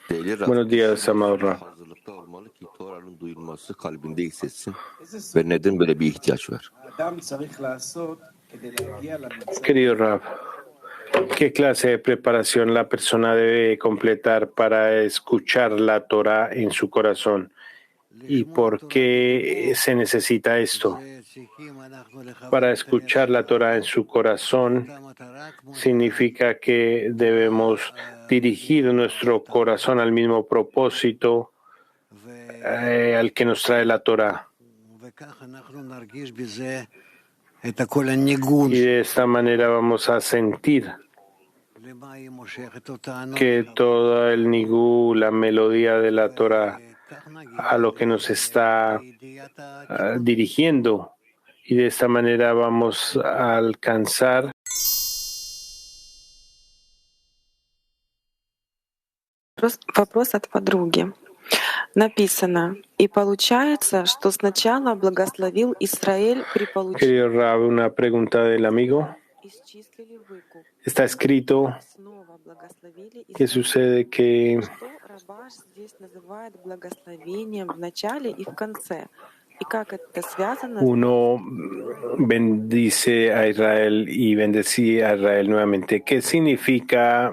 Değerli Raf, Buenos días, amado Rab. hazırlıkta olmalı ki Tora'nın duyulması kalbinde hissetsin ve neden böyle bir ihtiyaç var? Querido Rab, ¿qué clase de preparación la persona debe completar para escuchar la Torah en su corazón? ¿Y por qué se necesita esto? Para escuchar la Torah en su corazón significa que debemos dirigir nuestro corazón al mismo propósito al que nos trae la Torah. Y de esta manera vamos a sentir que todo el nigú, la melodía de la Torah, a lo que nos está dirigiendo. Y de esta manera vamos a alcanzar Вопрос от подруги. Написано, и получается, что сначала благословил Израиль при получении, Querido Rab, una pregunta del amigo. исчислили выкуп, Está escrito снова благословили que Израиль. sucede que Что Рабаш здесь называет благословением в начале и в конце? И как это связано с uno bendice a Israel y bendecí a Israel nuevamente. ¿Qué significa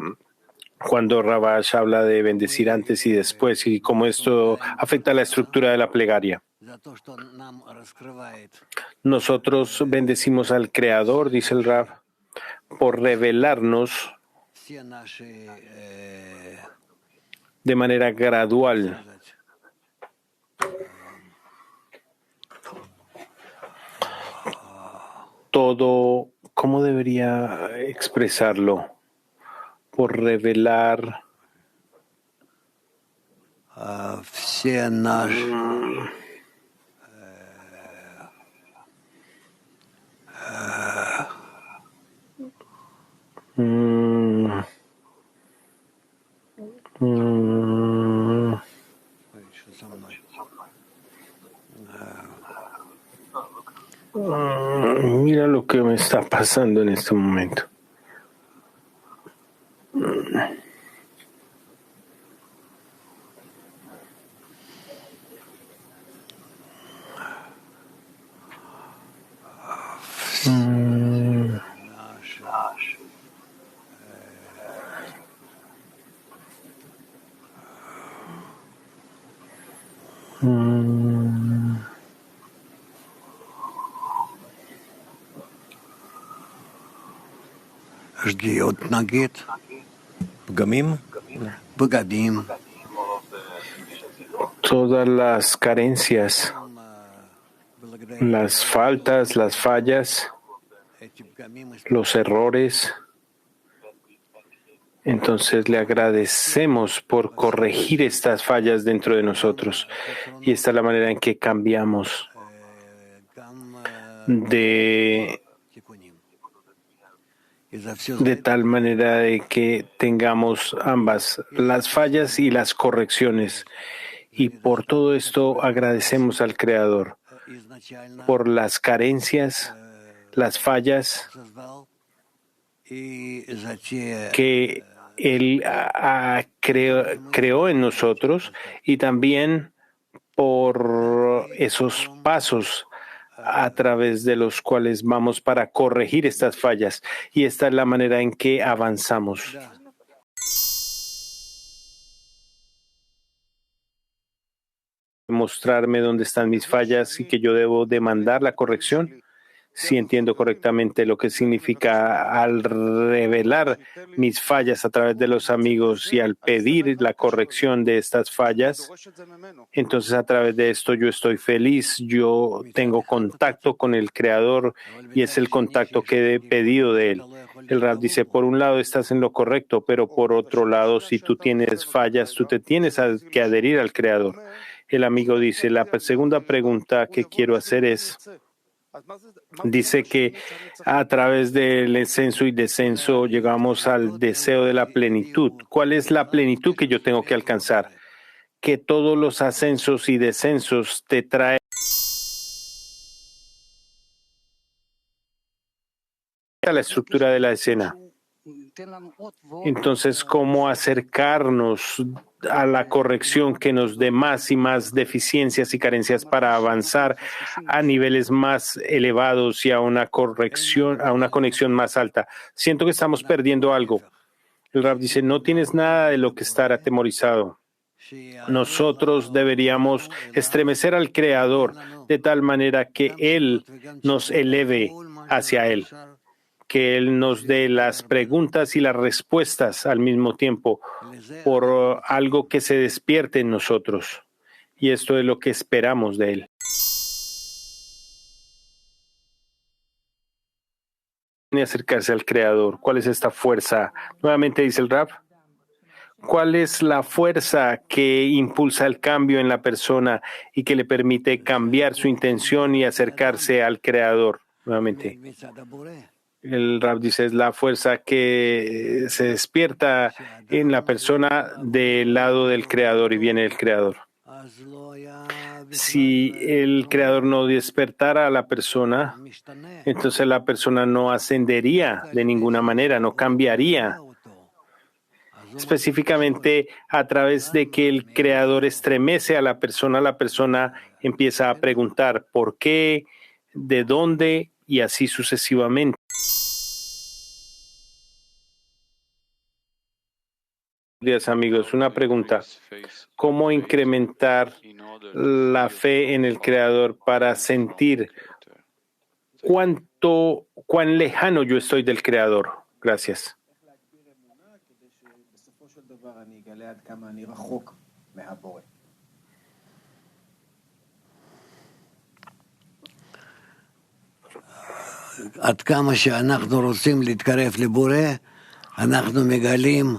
cuando Rabash habla de bendecir antes y después y cómo esto afecta la estructura de la plegaria? за то, что нам раскрывает Nosotros bendecimos al Creador, dice el Rab, por revelarnos все наши de manera gradual todo, ¿cómo debería expresarlo? Por revelar все наши Mm, mm, что со мной? Mira lo que me está pasando en este momento. שגיאות נגיד, פגמים, בגדים, Todas las carencias, las faltas, las fallas, эти пгамим, los errores. Entonces le agradecemos por corregir estas fallas dentro de nosotros. Y esta es la manera en que cambiamos de tal manera de que tengamos ambas, las fallas y las correcciones. Y por todo esto agradecemos al Creador, por las carencias, las fallas que Él creó en nosotros, y también por esos pasos a través de los cuales vamos para corregir estas fallas. Y esta es la manera en que avanzamos. Mostrarme dónde están mis fallas y que yo debo demandar la corrección. Si entiendo correctamente lo que significa al revelar mis fallas a través de los amigos y al pedir la corrección de estas fallas, entonces a través de esto yo estoy feliz, yo tengo contacto con el Creador y es el contacto que he pedido de Él. El Rab dice, por un lado estás en lo correcto, pero por otro lado, si tú tienes fallas, tú te tienes que adherir al Creador. El amigo dice, la segunda pregunta que quiero hacer es, dice que a través del ascenso y descenso llegamos al deseo de la plenitud. ¿Cuál es la plenitud que yo tengo que alcanzar? Que todos los ascensos y descensos te traen a la estructura de la escena. Entonces, ¿cómo acercarnos a la corrección que nos dé más y más deficiencias y carencias para avanzar a niveles más elevados y a una corrección, a una conexión más alta? Siento que estamos perdiendo algo. El Rab dice, no tienes nada de lo que estar atemorizado. Nosotros deberíamos estremecer al Creador de tal manera que Él nos eleve hacia Él, que Él nos dé las preguntas y las respuestas al mismo tiempo por algo que se despierte en nosotros. Y esto es lo que esperamos de Él. Y acercarse al Creador. ¿Cuál es esta fuerza? Nuevamente dice el Rab. ¿Cuál es la fuerza que impulsa el cambio en la persona y que le permite cambiar su intención y acercarse al Creador? Nuevamente. El Rab dice, es la fuerza que se despierta en la persona del lado del Creador y viene el Creador. Si el Creador no despertara a la persona, entonces la persona no ascendería de ninguna manera, no cambiaría. Específicamente a través de que el Creador estremece a la persona empieza a preguntar por qué, de dónde y así sucesivamente. Días amigos, una pregunta. ¿Cómo incrementar la fe en el Creador para sentir cuán lejano yo estoy del Creador? Gracias. עד כמה שאנחנו רוצים להתקרב לבורא, אנחנו מגלים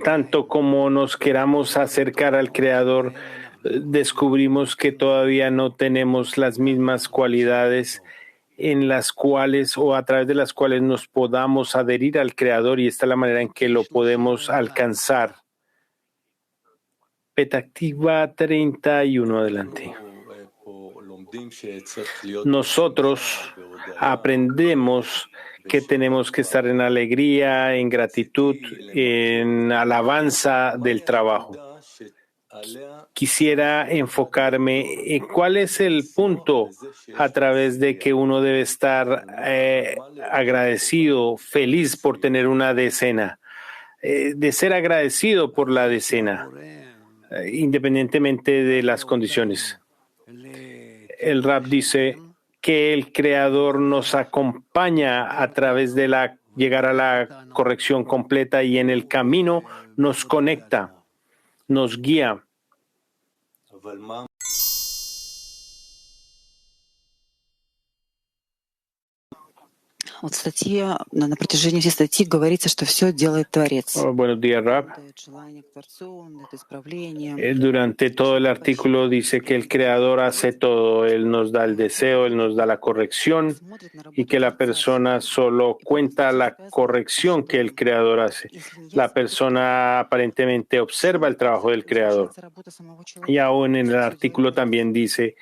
tanto como nos queramos acercar al Creador, descubrimos que todavía no tenemos las mismas cualidades en las cuales o a través de las cuales nos podamos adherir al Creador, y esta es la manera en que lo podemos alcanzar. Petactiva 31, adelante. Nosotros aprendemos que tenemos que estar en alegría, en gratitud, en alabanza del trabajo. Quisiera enfocarme en cuál es el punto a través de que uno debe estar agradecido, feliz por tener una decena, de ser agradecido por la decena, independientemente de las condiciones. El Rab dice que el Creador nos acompaña a través de llegar a la corrección completa, y en el camino nos conecta, nos guía. Вот в статье, на протяжении всей статьи говорится, что все делает Творец. Buenos días, Rab. Он дает желание к Творцу, он дает исправление. Durante todo el artículo dice que el Creador hace todo. Él nos da el deseo, Él nos da la corrección, y que la persona solo cuenta la corrección que el Creador hace. La persona aparentemente observa el trabajo del Creador. Y aún en el artículo también dice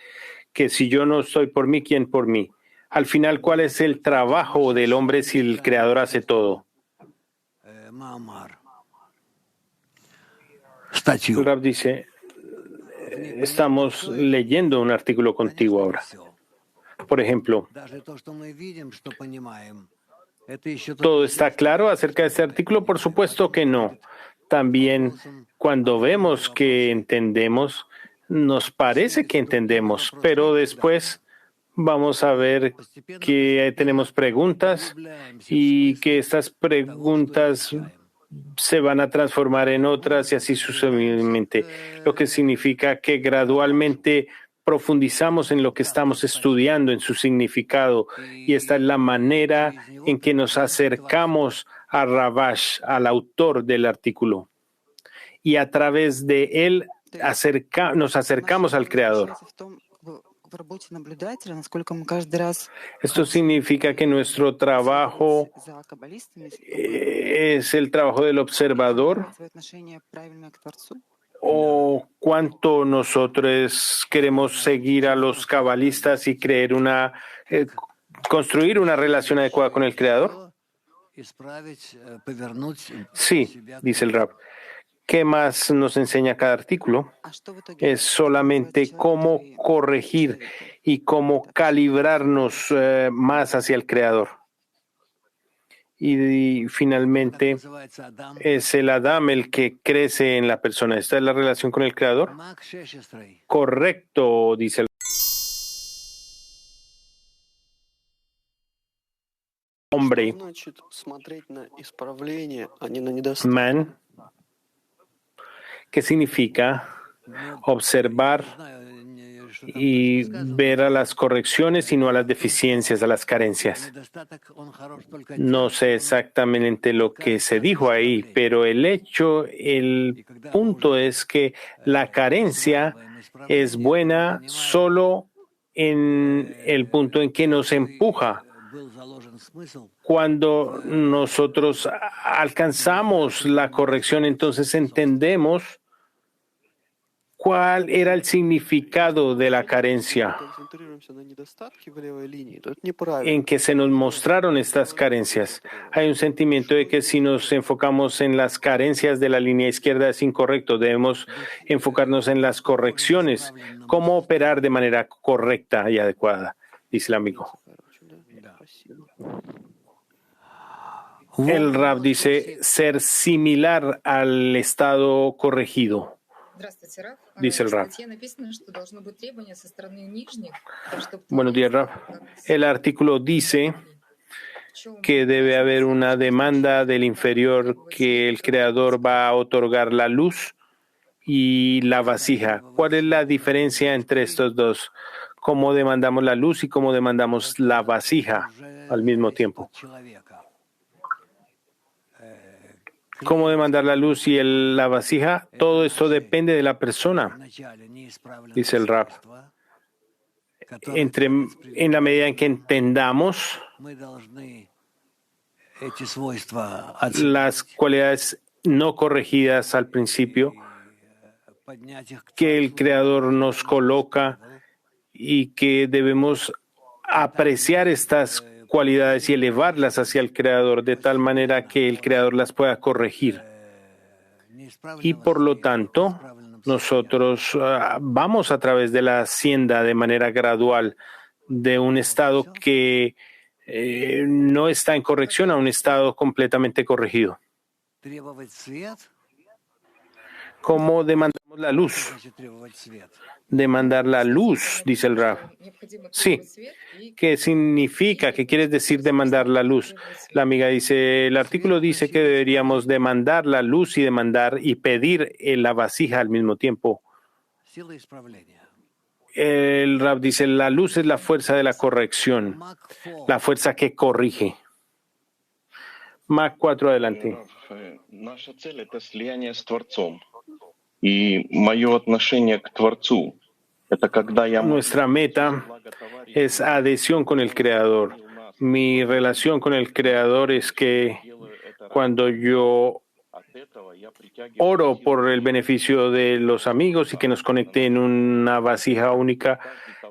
que si yo no estoy por mí, ¿quién por mí? Al final, ¿cuál es el trabajo del hombre si el Creador hace todo? El Rab dice, estamos leyendo un artículo contigo ahora. Por ejemplo, ¿todo está claro acerca de este artículo? Por supuesto que no. También cuando vemos que entendemos, nos parece que entendemos, pero después vamos a ver que tenemos preguntas y que estas preguntas se van a transformar en otras y así sucesivamente, lo que significa que gradualmente profundizamos en lo que estamos estudiando, en su significado, y esta es la manera en que nos acercamos a Ravash, al autor del artículo, y a través de él nos acercamos al Creador. Esto significa que nuestro trabajo es el trabajo del observador, o cuánto nosotros queremos seguir a los cabalistas y construir una relación adecuada con el Creador. Sí, dice el Rab. ¿Qué más nos enseña cada artículo? Es solamente cómo corregir y cómo calibrarnos más hacia el Creador. Y finalmente es el Adam el que crece en la persona. ¿Esta es la relación con el Creador? Correcto, dice el hombre. Man. ¿Qué significa observar y ver a las correcciones y no a las deficiencias, a las carencias? No sé exactamente lo que se dijo ahí, pero el punto es que la carencia es buena solo en el punto en que nos empuja. Cuando nosotros alcanzamos la corrección, entonces entendemos cuál era el significado de la carencia, en que se nos mostraron estas carencias. Hay un sentimiento de que si nos enfocamos en las carencias de la línea izquierda es incorrecto. Debemos enfocarnos en las correcciones, cómo operar de manera correcta y adecuada, dice el amigo. El Rab dice ser similar al estado corregido. Dice el Rab. Buenos días, Rab. El artículo dice que debe haber una demanda del inferior, que el Creador va a otorgar la luz y la vasija. ¿Cuál es la diferencia entre estos dos? ¿Cómo demandamos la luz y cómo demandamos la vasija al mismo tiempo? cómo demandar la luz y la vasija, todo esto depende de la persona, dice el Rab. En la medida en que entendamos las cualidades no corregidas al principio que el Creador nos coloca y que debemos apreciar estas cualidades y elevarlas hacia el Creador de tal manera que el Creador las pueda corregir. Y por lo tanto, nosotros vamos a través de la hacienda de manera gradual de un estado que no está en corrección a un estado completamente corregido. ¿Cómo demandamos la luz? Demandar la luz, dice el Rab. Sí. ¿Qué significa? ¿Qué quieres decir demandar la luz? La amiga dice, el artículo dice que deberíamos demandar la luz y demandar y pedir la vasija al mismo tiempo. El Rab dice, la luz es la fuerza de la corrección, la fuerza que corrige. Mac 4, adelante. Наша цель — это слияние с Творцом. И мое отношение к Творцу — это когда я... Nuestra meta es adhesión con el Creador. Mi relación con el Creador es que cuando yo oro por el beneficio de los amigos y que nos conecte en una vasija única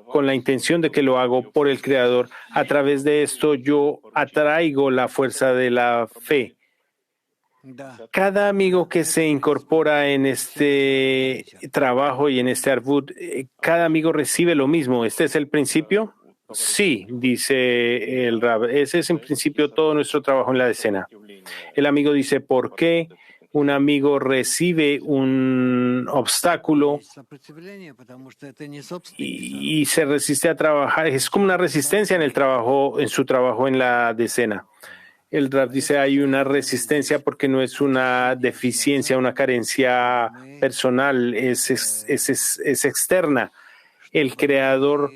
con la intención de que lo hago por el Creador, a través de esto yo atraigo la fuerza de la fe. Cada amigo que se incorpora en este trabajo y en este Arvut, cada amigo recibe lo mismo. ¿Este es el principio? Sí, dice el Rab. Ese es en principio todo nuestro trabajo en la decena. El amigo dice, ¿por qué un amigo recibe un obstáculo y se resiste a trabajar? Es como una resistencia en el trabajo, en su trabajo en la decena. El Rab dice hay una resistencia porque no es una deficiencia, una carencia personal, es externa. El Creador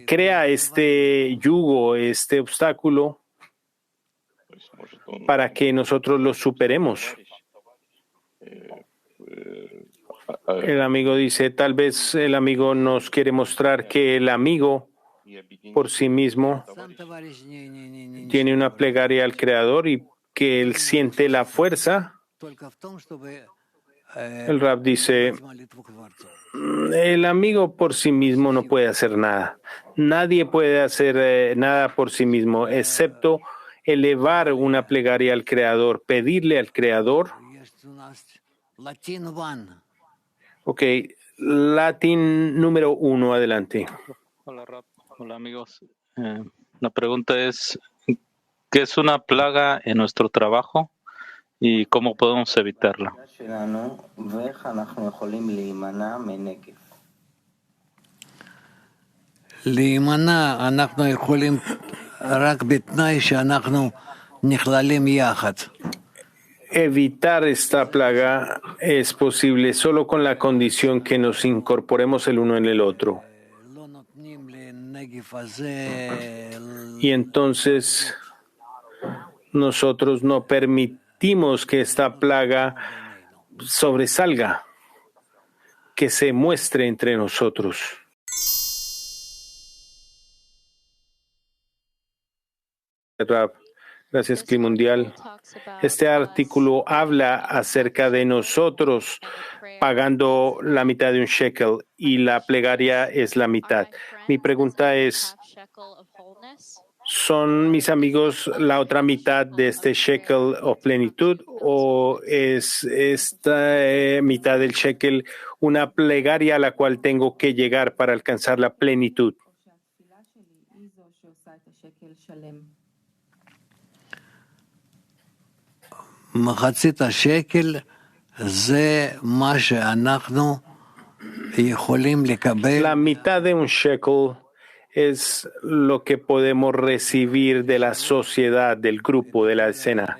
crea este yugo, este obstáculo para que nosotros lo superemos. El amigo dice, tal vez el amigo nos quiere mostrar que el amigo por sí mismo tiene una plegaria al Creador y que él siente la fuerza. El Rab dice, el amigo por sí mismo no puede hacer nada. Nadie puede hacer nada por sí mismo, excepto elevar una plegaria al Creador, pedirle al Creador. Ok, Latín número 1, adelante. Hola, Rab. Hola, amigos. La pregunta es, ¿qué es una plaga en nuestro trabajo y cómo podemos evitarla? להימנע אנחנו יכולים רק בתנאי שאנחנו נכללים יחד. Evitar esta plaga es posible solo con la condición que nos incorporemos el uno en el otro. Y entonces nosotros no permitimos que esta plaga sobresalga, que se muestre entre nosotros. Gracias, Clima Mundial. Este artículo habla acerca de nosotros pagando la mitad de un shekel y la plegaria es la mitad. Mi pregunta es, ¿son mis amigos la otra mitad de este shekel o plenitud o es esta mitad del shekel una plegaria a la cual tengo que llegar para alcanzar la plenitud? מחצית השקל זה מה שאנחנו יכולים לקבל. La mitad de un shekel es lo que podemos recibir de la sociedad, del grupo, de la escena.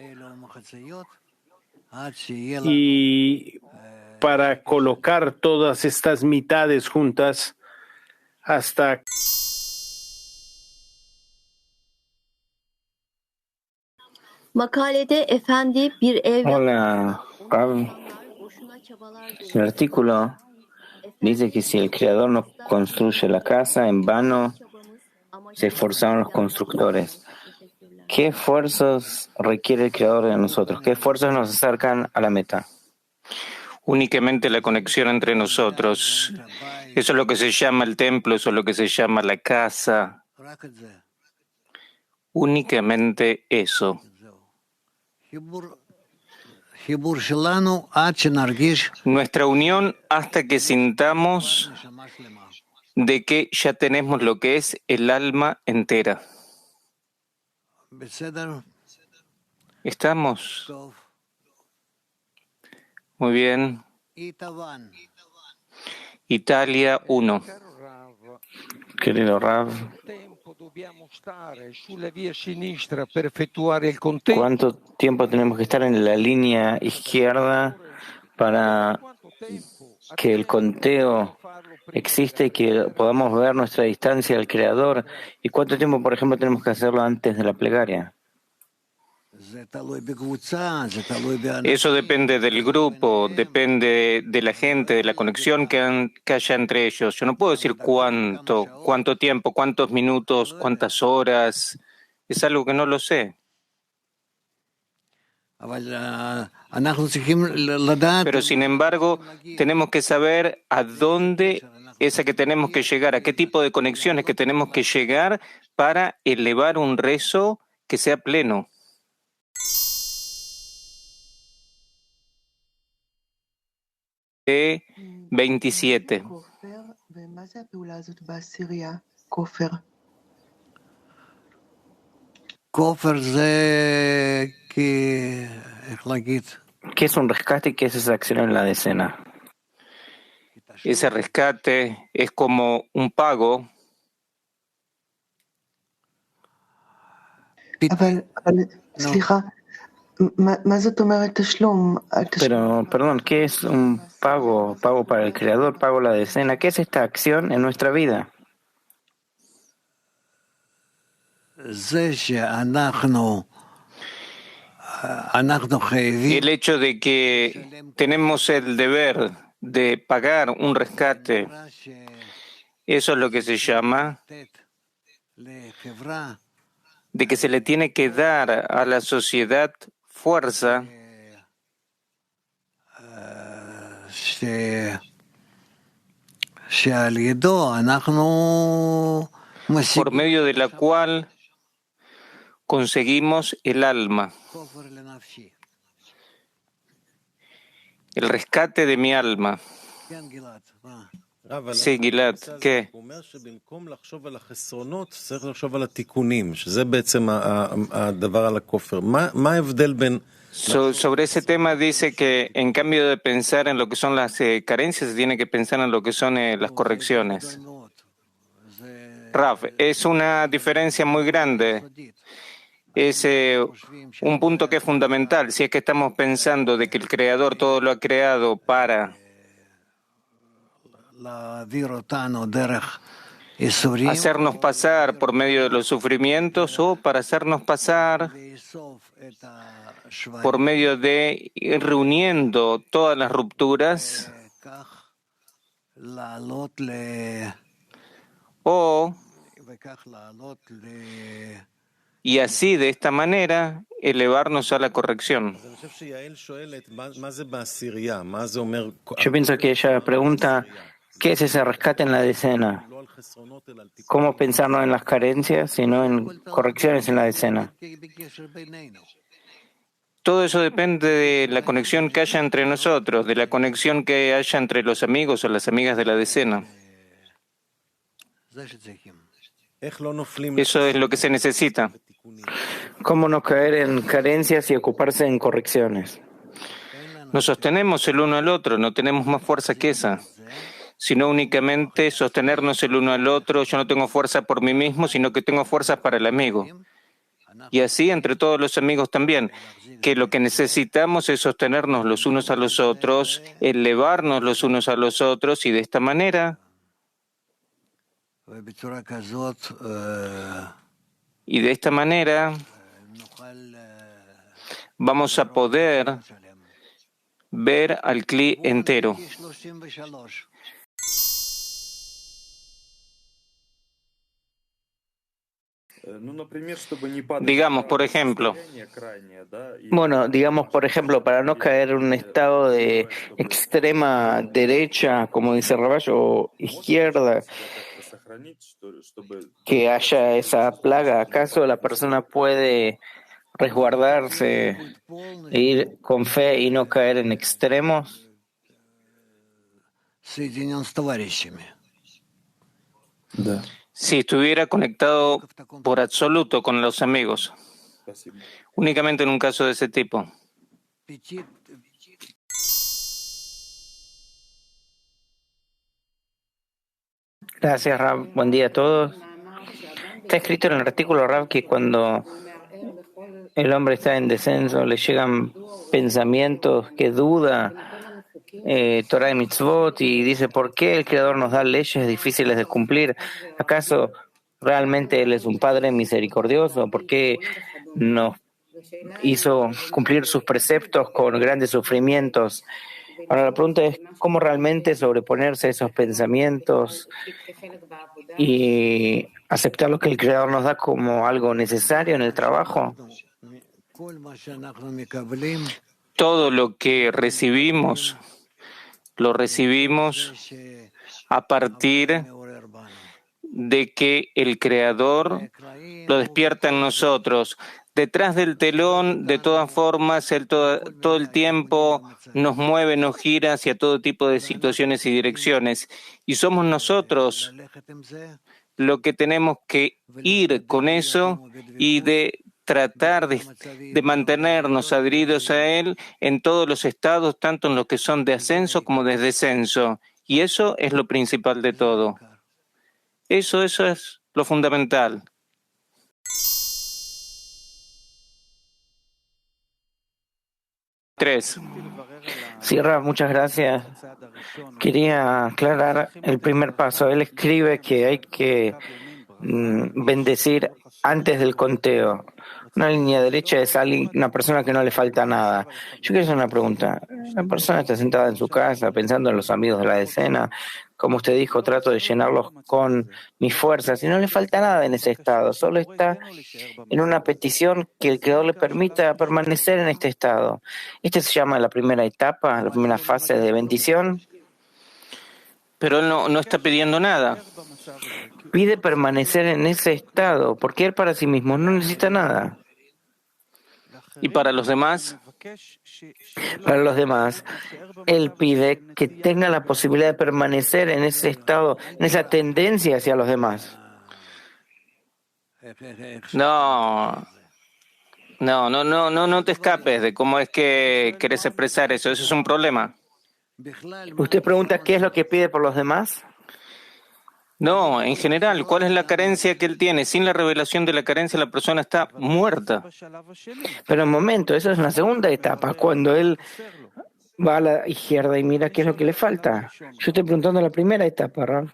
Y para colocar todas estas mitades juntas hasta Makalede efendi bir evlat Hola, Rav. boşuna çabalar El artículo dice que si el Creador no construye la casa, en vano se esforzaron los constructores. ¿Qué esfuerzos requiere el Creador de nosotros? ¿Qué esfuerzos nos acercan a la meta? Únicamente la conexión entre nosotros. Eso es lo que se llama el templo, eso es lo que se llama la casa. Únicamente eso. Nuestra unión hasta que sintamos de que ya tenemos lo que es el alma entera. ¿Estamos? Muy bien. Italia 1. Querido Rav, ¿cuánto tiempo tenemos que estar en la línea izquierda para que el conteo exista y que podamos ver nuestra distancia al Creador? ¿Y cuánto tiempo, por ejemplo, tenemos que hacerlo antes de la plegaria? Eso depende del grupo, depende de la gente, de la conexión que haya entre ellos. Yo no puedo decir cuánto tiempo, cuántos minutos, cuántas horas. Es algo que no lo sé. Pero sin embargo, tenemos que saber a dónde es a que tenemos que llegar, a qué tipo de conexiones que tenemos que llegar para elevar un rezo que sea pleno. De 27. ¿Qué es un rescate y qué es esa acción en la decena? Ese rescate es como un pago. Pero, perdón, ¿qué es un pago? Pago para el Creador, pago la decena. ¿Qué es esta acción en nuestra vida? El hecho de que tenemos el deber de pagar un rescate, eso es lo que se llama de que se le tiene que dar a la sociedad fuerza por medio de la cual conseguimos el alma, el rescate de mi alma. Sí, Gilad, ¿qué? Sobre ese tema dice que en cambio de pensar en lo que son las carencias, se tiene que pensar en lo que son las correcciones. Rav, es una diferencia muy grande. Es un punto que es fundamental. Si es que estamos pensando de que el Creador todo lo ha creado para hacernos pasar por medio de los sufrimientos o para hacernos pasar por medio de ir reuniendo todas las rupturas y así de esta manera elevarnos a la corrección. Yo pienso que ella pregunta, ¿qué es ese rescate en la decena? ¿Cómo pensar no en las carencias, sino en correcciones en la decena? Todo eso depende de la conexión que haya entre nosotros, de la conexión que haya entre los amigos o las amigas de la decena. Eso es lo que se necesita. ¿Cómo no caer en carencias y ocuparse en correcciones? Nos sostenemos el uno al otro, no tenemos más fuerza que esa. Sino únicamente sostenernos el uno al otro. Yo no tengo fuerza por mí mismo, sino que tengo fuerza para el amigo. Y así entre todos los amigos también, que lo que necesitamos es sostenernos los unos a los otros, elevarnos los unos a los otros, y de esta manera vamos a poder ver al Kli entero. Digamos, por ejemplo, para no caer en un estado de extrema derecha, como dice Rabash, o izquierda, que haya esa plaga, ¿acaso la persona puede resguardarse e ir con fe y no caer en extremos? Si estuviera conectado por absoluto con los amigos, únicamente en un caso de ese tipo. Gracias, Rab. Buen día a todos. Está escrito en el artículo, Rab, que cuando el hombre está en descenso, le llegan pensamientos que duda Torah y Mitzvot y dice, ¿por qué el Creador nos da leyes difíciles de cumplir? ¿Acaso realmente Él es un Padre misericordioso? ¿Por qué nos hizo cumplir sus preceptos con grandes sufrimientos? Ahora la pregunta es, ¿cómo realmente sobreponerse a esos pensamientos y aceptar lo que el Creador nos da como algo necesario en el trabajo? Todo lo que recibimos, lo recibimos a partir de que el Creador lo despierta en nosotros. Detrás del telón, de todas formas, Él todo el tiempo nos mueve, nos gira hacia todo tipo de situaciones y direcciones. Y somos nosotros lo que tenemos que ir con eso y de tratar de mantenernos adheridos a Él en todos los estados, tanto en los que son de ascenso como de descenso. Y eso es lo principal de todo. Eso es lo fundamental. Sí, Rab, muchas gracias. Quería aclarar el primer paso. Él escribe que hay que bendecir antes del conteo. Una línea derecha es una persona que no le falta nada. Yo quiero hacer una pregunta. La persona está sentada en su casa pensando en los amigos de la decena. Como usted dijo, trato de llenarlos con mis fuerzas y no le falta nada en ese estado. Solo está en una petición que el Creador le permita permanecer en este estado. Este se llama la primera etapa, la primera fase de bendición. Pero él no está pidiendo nada. Pide permanecer en ese estado, porque él para sí mismo no necesita nada. ¿Y para los demás? Para los demás, él pide que tenga la posibilidad de permanecer en ese estado, en esa tendencia hacia los demás. No te escapes de cómo es que querés expresar eso. Eso es un problema. ¿Usted pregunta qué es lo que pide por los demás? No, en general, ¿cuál es la carencia que él tiene? Sin la revelación de la carencia, la persona está muerta. Pero un momento, eso es una segunda etapa, cuando él va a la izquierda y mira qué es lo que le falta. Yo estoy preguntando la primera etapa, Rav.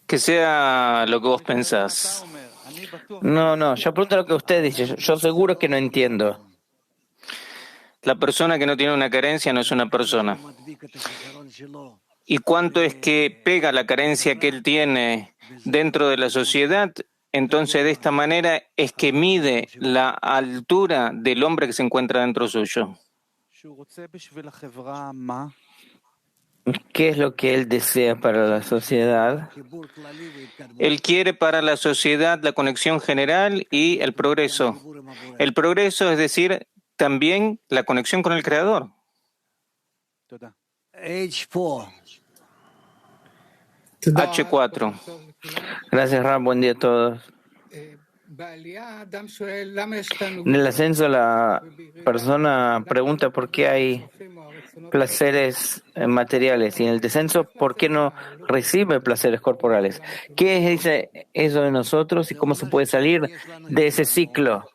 Que sea lo que vos pensás. No, yo pregunto lo que usted dice, yo seguro que no entiendo. La persona que no tiene una carencia no es una persona. ¿Y cuánto es que pega la carencia que él tiene dentro de la sociedad? Entonces, de esta manera es que mide la altura del hombre que se encuentra dentro suyo. ¿Qué es lo que él desea para la sociedad? Él quiere para la sociedad la conexión general y el progreso. El progreso, es decir, también la conexión con el Creador. H4. Gracias, Rab. Buen día a todos. En el ascenso, la persona pregunta por qué hay placeres materiales y en el descenso, ¿por qué no recibe placeres corporales? ¿Qué dice eso de nosotros y cómo se puede salir de ese ciclo?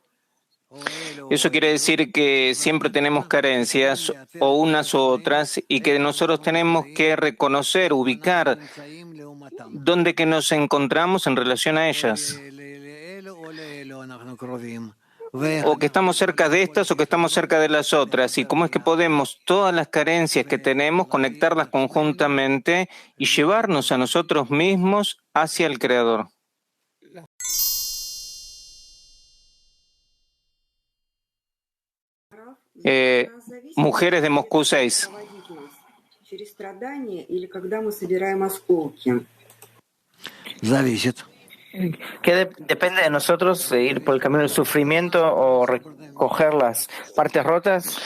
Eso quiere decir que siempre tenemos carencias, o unas u otras, y que nosotros tenemos que reconocer, ubicar dónde que nos encontramos en relación a ellas. O que estamos cerca de estas o que estamos cerca de las otras. Y cómo es que podemos todas las carencias que tenemos conectarlas conjuntamente y llevarnos a nosotros mismos hacia el Creador. Mujeres de Moscú 6. Depende de nosotros ir por el camino del sufrimiento o recoger las partes rotas.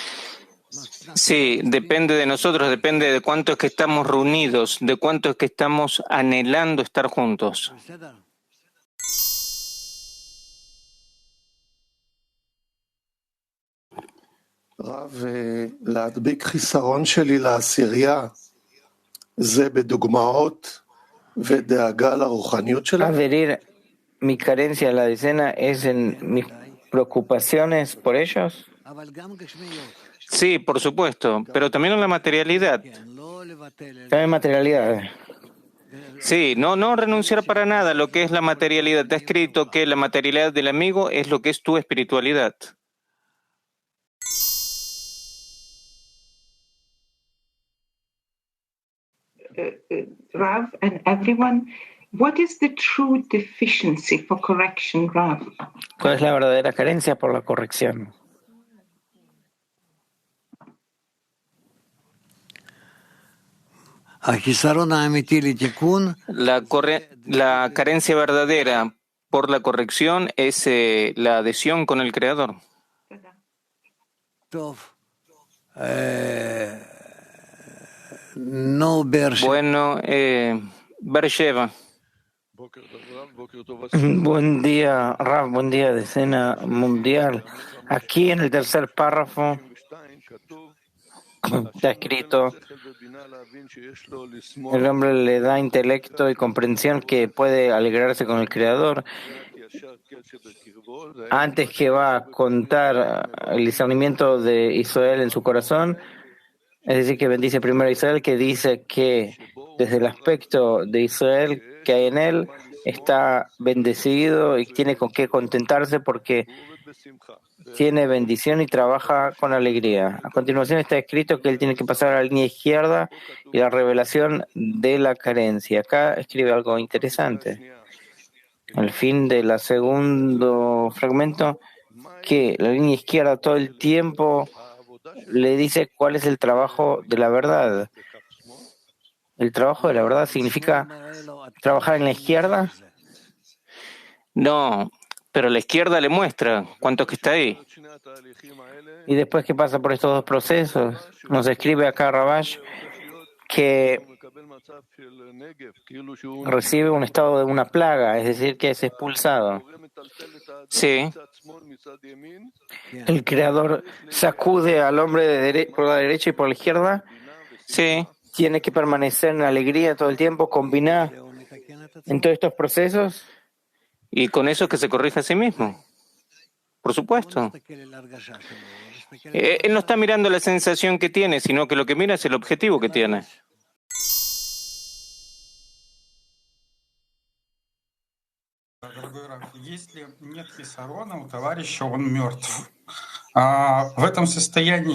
Sí, depende de nosotros, depende de cuánto es que estamos reunidos, de cuánto es que estamos anhelando estar juntos. להדביק חיסרון שלי לעשירייה זה בדוגמאות ודאגה לרוחניות שלה? Adherir mi carencia a la decena es en mis preocupaciones por ellos. Sí, por supuesto, pero también en la materialidad. También materialidad. Sí, no renunciar para nada a lo que es la materialidad. Está escrito que la materialidad del amigo es lo que es tu espiritualidad. Rav and everyone, what is the true deficiency for correction, Rav? ¿Cuál es la verdadera carencia por la corrección? La carencia verdadera por la corrección es la adhesión con el Creador. Bueno, Beersheba. Buen día, Rav, buen día, decena mundial. Aquí en el tercer párrafo está escrito: el hombre le da intelecto y comprensión que puede alegrarse con el Creador. Antes que va a contar el discernimiento de Israel en su corazón, es decir, que bendice primero a Israel, que dice que desde el aspecto de Israel que hay en él, está bendecido y tiene con qué contentarse porque tiene bendición y trabaja con alegría. A continuación está escrito que él tiene que pasar a la línea izquierda y la revelación de la carencia. Acá escribe algo interesante. Al fin del segundo fragmento, que la línea izquierda todo el tiempo le dice cuál es el trabajo de la verdad. ¿El trabajo de la verdad significa trabajar en la izquierda? No, pero la izquierda le muestra cuánto que está ahí. Y después que pasa por estos dos procesos, nos escribe acá Rabash que recibe un estado de una plaga, es decir, que es expulsado. Sí. ¿El Creador sacude al hombre por la derecha y por la izquierda? Sí. ¿Tiene que permanecer en alegría todo el tiempo, combinar en todos estos procesos? Y con eso es que se corrige a sí mismo. Por supuesto. Él no está mirando la sensación que tiene, sino que lo que mira es el objetivo que tiene.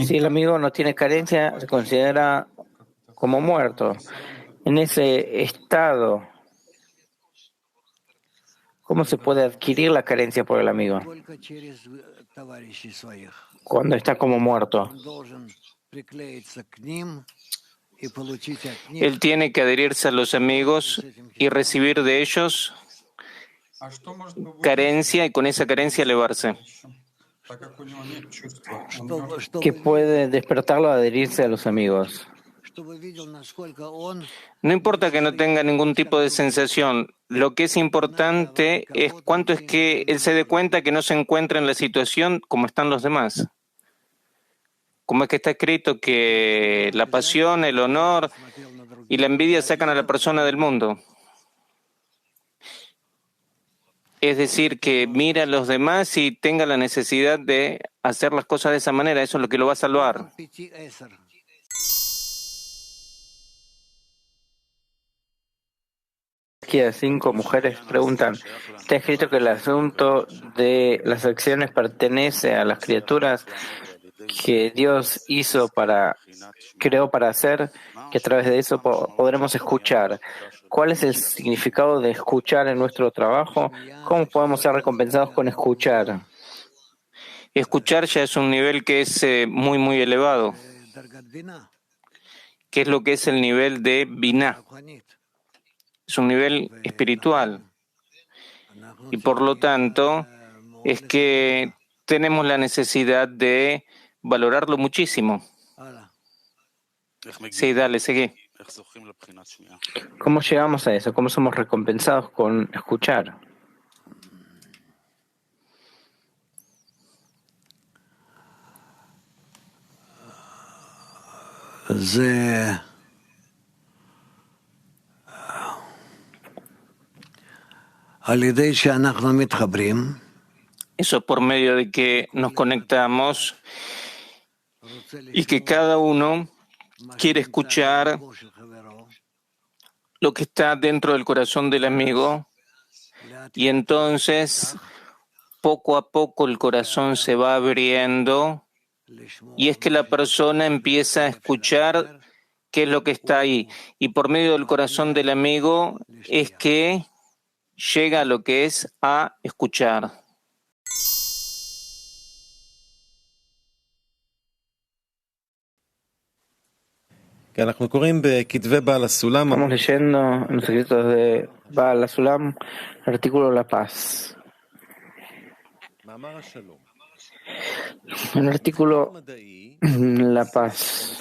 Si el amigo no tiene carencia, se considera como muerto. En ese estado, ¿cómo se puede adquirir la carencia por el amigo? Cuando está como muerto. Él tiene que adherirse a los amigos y recibir de ellos carencia y con esa carencia elevarse. ¿Qué puede despertarlo a adherirse a los amigos? No importa que no tenga ningún tipo de sensación, lo que es importante es cuánto es que él se dé cuenta que no se encuentra en la situación como están los demás. Como es que está escrito que la pasión, el honor y la envidia sacan a la persona del mundo. Es decir, que mira a los demás y tenga la necesidad de hacer las cosas de esa manera, eso es lo que lo va a salvar. Aquí a 5 mujeres preguntan, está escrito que el asunto de las acciones pertenece a las criaturas que Dios creó para hacer, que a través de eso podremos escuchar. ¿Cuál es el significado de escuchar en nuestro trabajo? ¿Cómo podemos ser recompensados con escuchar? Escuchar ya es un nivel que es muy, muy elevado. ¿Qué es lo que es el nivel de Binah? Es un nivel espiritual. Y por lo tanto, es que tenemos la necesidad de valorarlo muchísimo. Sí, dale, seguí. ¿Cómo llegamos a eso? ¿Cómo somos recompensados con escuchar? Eso por medio de que nos conectamos y que cada uno quiere escuchar lo que está dentro del corazón del amigo, y entonces poco a poco el corazón se va abriendo y es que la persona empieza a escuchar qué es lo que está ahí, y por medio del corazón del amigo es que llega a lo que es a escuchar. Estamos leyendo en los escritos de Baal HaSulam el artículo La Paz. El artículo La Paz.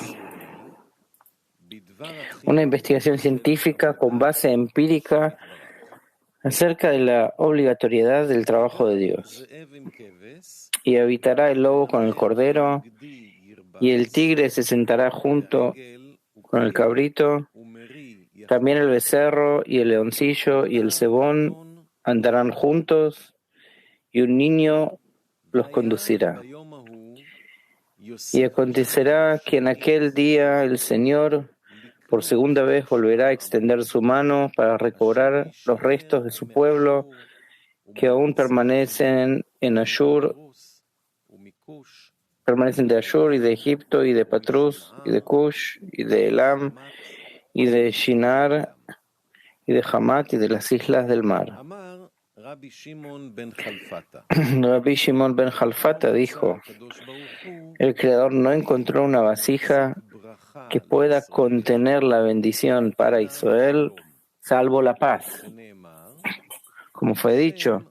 Una investigación científica con base empírica acerca de la obligatoriedad del trabajo de Dios. Y habitará el lobo con el cordero, y el tigre se sentará junto con el cabrito, también el becerro y el leoncillo y el cebón andarán juntos, y un niño los conducirá. Y acontecerá que en aquel día el Señor por segunda vez volverá a extender su mano para recobrar los restos de su pueblo que aún permanecen de Ashur y de Egipto y de Patrus y de Cush y de Elam y de Shinar y de Hamat y de las islas del mar. Rabbi Shimon ben Jalfata dijo, el Creador no encontró una vasija que pueda contener la bendición para Israel, salvo la paz. Como fue dicho,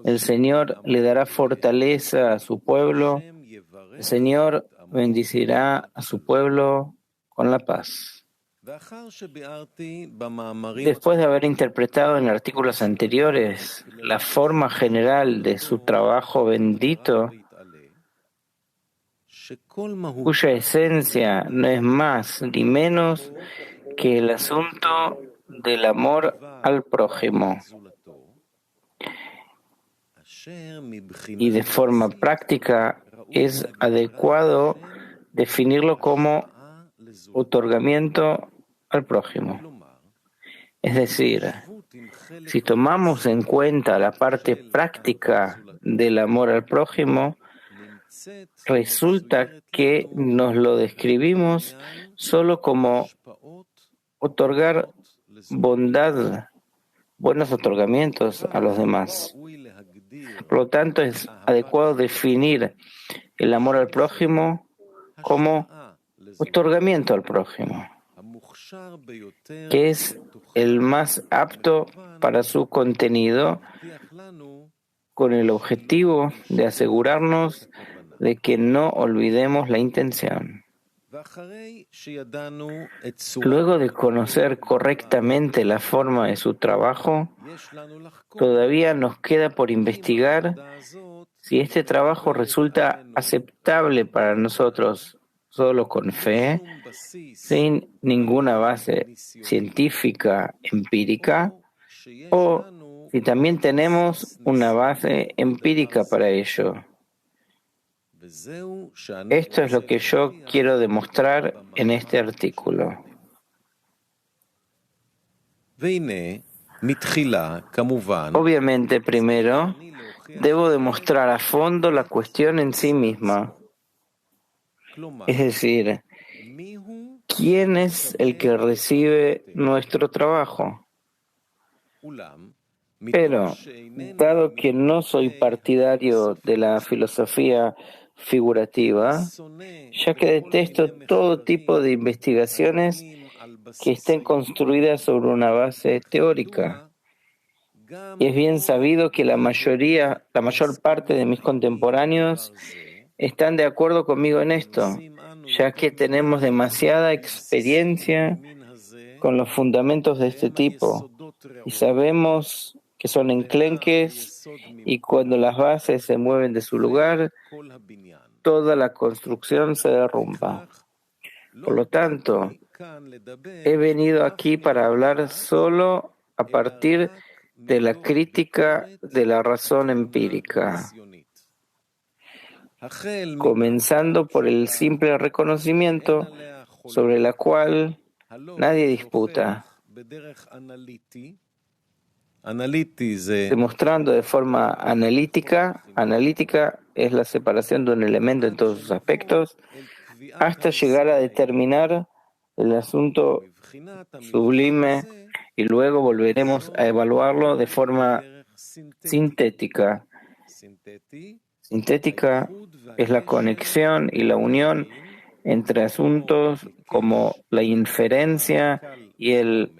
el Señor le dará fortaleza a su pueblo, el Señor bendecirá a su pueblo con la paz. Después de haber interpretado en artículos anteriores la forma general de su trabajo bendito, cuya esencia no es más ni menos que el asunto del amor al prójimo, y de forma práctica es adecuado definirlo como otorgamiento al prójimo. Es decir, si tomamos en cuenta la parte práctica del amor al prójimo, resulta que nos lo describimos solo como otorgar bondad, buenos otorgamientos a los demás. Por lo tanto, es adecuado definir el amor al prójimo como otorgamiento al prójimo, que es el más apto para su contenido, con el objetivo de asegurarnos de que no olvidemos la intención. Luego de conocer correctamente la forma de su trabajo, todavía nos queda por investigar si este trabajo resulta aceptable para nosotros solo con fe, sin ninguna base científica empírica, o si también tenemos una base empírica para ello. Esto es lo que yo quiero demostrar en este artículo. Obviamente, primero, debo demostrar a fondo la cuestión en sí misma. Es decir, ¿quién es el que recibe nuestro trabajo? Pero, dado que no soy partidario de la filosofía figurativa, ya que detesto todo tipo de investigaciones que estén construidas sobre una base teórica. Y es bien sabido que la mayor parte de mis contemporáneos están de acuerdo conmigo en esto, ya que tenemos demasiada experiencia con los fundamentos de este tipo y sabemos que son enclenques y cuando las bases se mueven de su lugar, toda la construcción se derrumba. Por lo tanto, he venido aquí para hablar solo a partir de la crítica de la razón empírica, comenzando por el simple reconocimiento sobre la cual nadie disputa, demostrando de forma analítica es la separación de un elemento en todos sus aspectos, hasta llegar a determinar el asunto sublime y luego volveremos a evaluarlo de forma sintética. Sintética es la conexión y la unión entre asuntos como la inferencia y el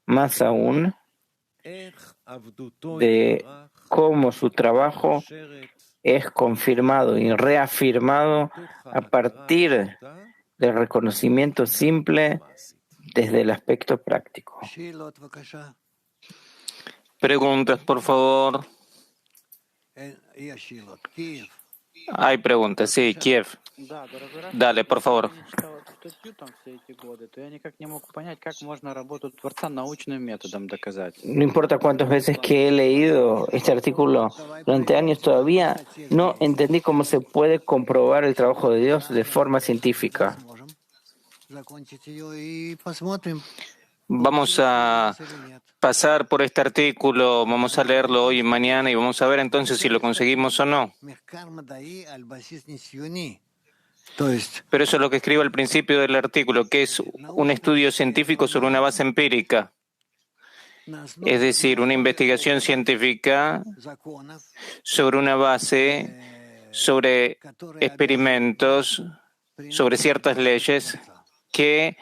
más aún de cómo su trabajo es confirmado y reafirmado a partir del reconocimiento simple desde el aspecto práctico. Preguntas, por favor. Hay preguntas, sí, Kiev. Dale, por favor. No importa cuántas veces que he leído este artículo durante años, todavía no entendí cómo se puede comprobar el trabajo de Dios de forma científica. Vamos a pasar por este artículo, vamos a leerlo hoy y mañana y vamos a ver entonces si lo conseguimos o no. Pero eso es lo que escribo al principio del artículo, que es un estudio científico sobre una base empírica. Es decir, una investigación científica sobre una base, sobre experimentos, sobre ciertas leyes que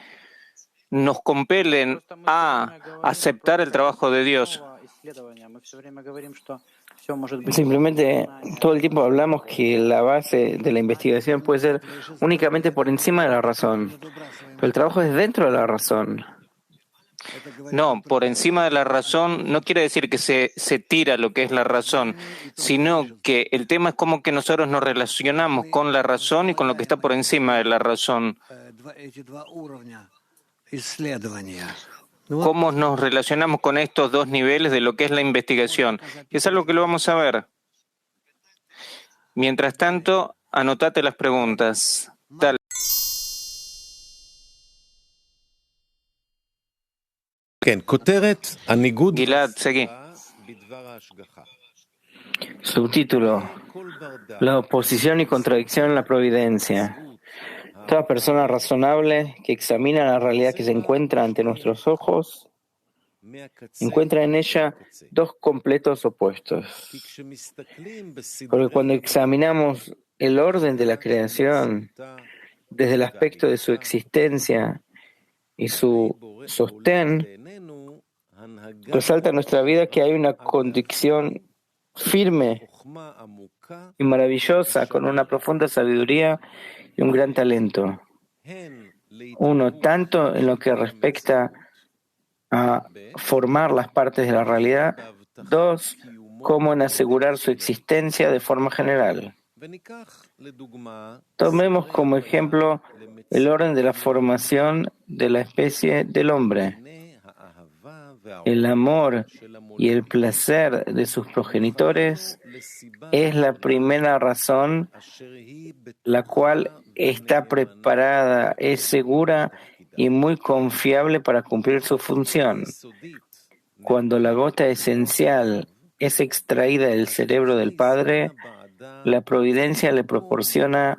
nos compelen a aceptar el trabajo de Dios. Simplemente todo el tiempo hablamos que la base de la investigación puede ser únicamente por encima de la razón, pero el trabajo es dentro de la razón. No, por encima de la razón no quiere decir que se tira lo que es la razón, sino que el tema es cómo que nosotros nos relacionamos con la razón y con lo que está por encima de la razón. ¿Cómo nos relacionamos con estos dos niveles de lo que es la investigación? Y es algo que lo vamos a ver. Mientras tanto, anotate las preguntas. Dale. Gilad, seguí. Subtítulo: La oposición y contradicción en la providencia. Toda persona razonable que examina la realidad que se encuentra ante nuestros ojos encuentra en ella dos completos opuestos. Porque cuando examinamos el orden de la creación desde el aspecto de su existencia y su sostén, resalta en nuestra vida que hay una convicción firme y maravillosa con una profunda sabiduría y un gran talento. Uno, tanto en lo que respecta a formar las partes de la realidad. Dos, como en asegurar su existencia de forma general. Tomemos como ejemplo el orden de la formación de la especie del hombre. el amor y el placer de sus progenitores es la primera razón, la cual está preparada, es segura y muy confiable para cumplir su función. Cuando la gota esencial es extraída del cerebro del padre, la providencia le proporciona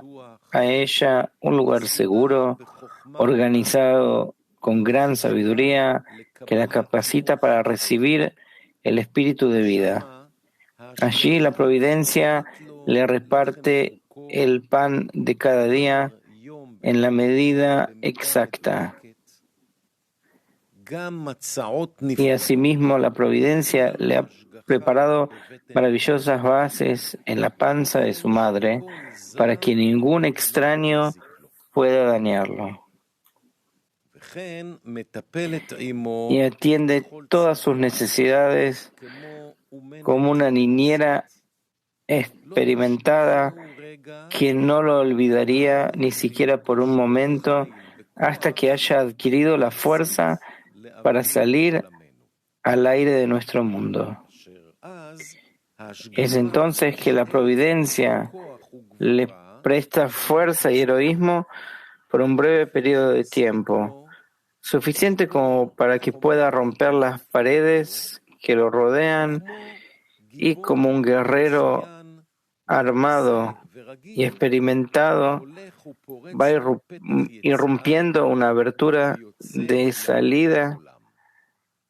a ella un lugar seguro, organizado con gran sabiduría, que la capacita para recibir el espíritu de vida. Allí la providencia le reparte el pan de cada día en la medida exacta. Y asimismo la providencia le ha preparado maravillosas bases en la panza de su madre para que ningún extraño pueda dañarlo. Y atiende todas sus necesidades como una niñera experimentada que no lo olvidaría ni siquiera por un momento hasta que haya adquirido la fuerza para salir al aire de nuestro mundo. Es entonces que la providencia le presta fuerza y heroísmo por un breve periodo de tiempo, suficiente como para que pueda romper las paredes que lo rodean y como un guerrero armado y experimentado va irrumpiendo una abertura de salida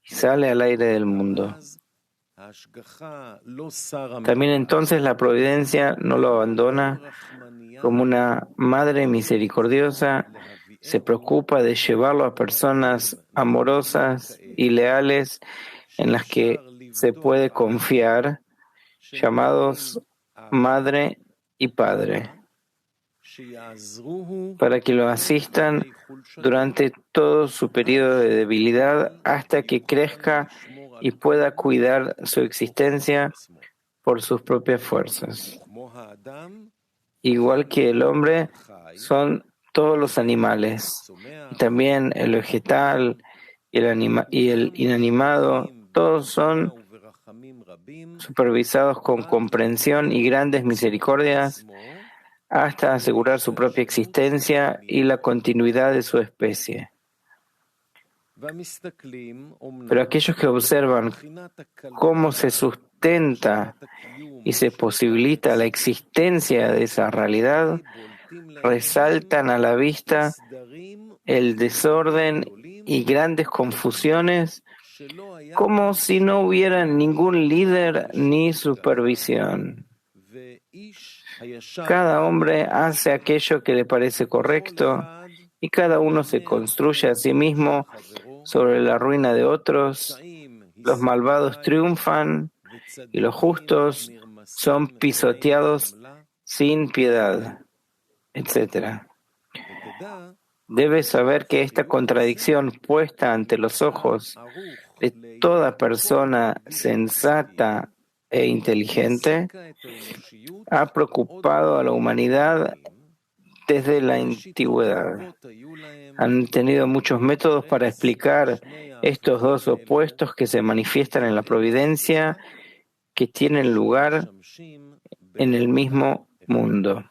y sale al aire del mundo. También entonces la providencia no lo abandona. Como una madre misericordiosa, se preocupa de llevarlo a personas amorosas y leales en las que se puede confiar, llamados madre y padre, para que lo asistan durante todo su periodo de debilidad hasta que crezca y pueda cuidar su existencia por sus propias fuerzas. Igual que el hombre, son todos los animales, y también el vegetal y el inanimado, todos son supervisados con comprensión y grandes misericordias hasta asegurar su propia existencia y la continuidad de su especie. Pero aquellos que observan cómo se sustenta y se posibilita la existencia de esa realidad, resaltan a la vista el desorden y grandes confusiones, como si no hubiera ningún líder ni supervisión. Cada hombre hace aquello que le parece correcto y cada uno se construye a sí mismo sobre la ruina de otros. Los malvados triunfan y los justos son pisoteados sin piedad, etc. Debes saber que esta contradicción puesta ante los ojos de toda persona sensata e inteligente ha preocupado a la humanidad desde la antigüedad. Han tenido muchos métodos para explicar estos dos opuestos que se manifiestan en la providencia, que tienen lugar en el mismo mundo.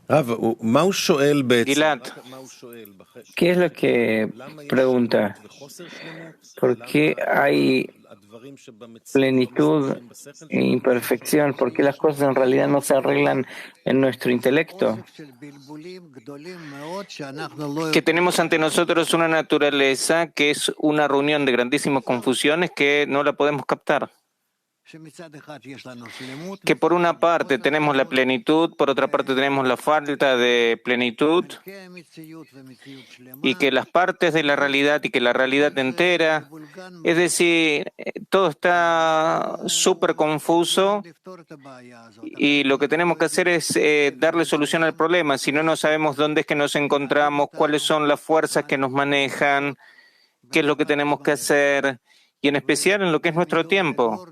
Gilad, ¿Qué es lo que pregunta? ¿Por qué hay plenitud e imperfección? ¿Por qué las cosas en realidad no se arreglan en nuestro intelecto? que tenemos ante nosotros una naturaleza que es una reunión de grandísimas confusiones que no la podemos captar. Que por una parte tenemos la plenitud, por otra parte tenemos la falta de plenitud, y que las partes de la realidad y que la realidad entera, es decir, todo está súper confuso y lo que tenemos que hacer es darle solución al problema. Si no sabemos dónde es que nos encontramos, cuáles son las fuerzas que nos manejan, qué es lo que tenemos que hacer y en especial en lo que es nuestro tiempo.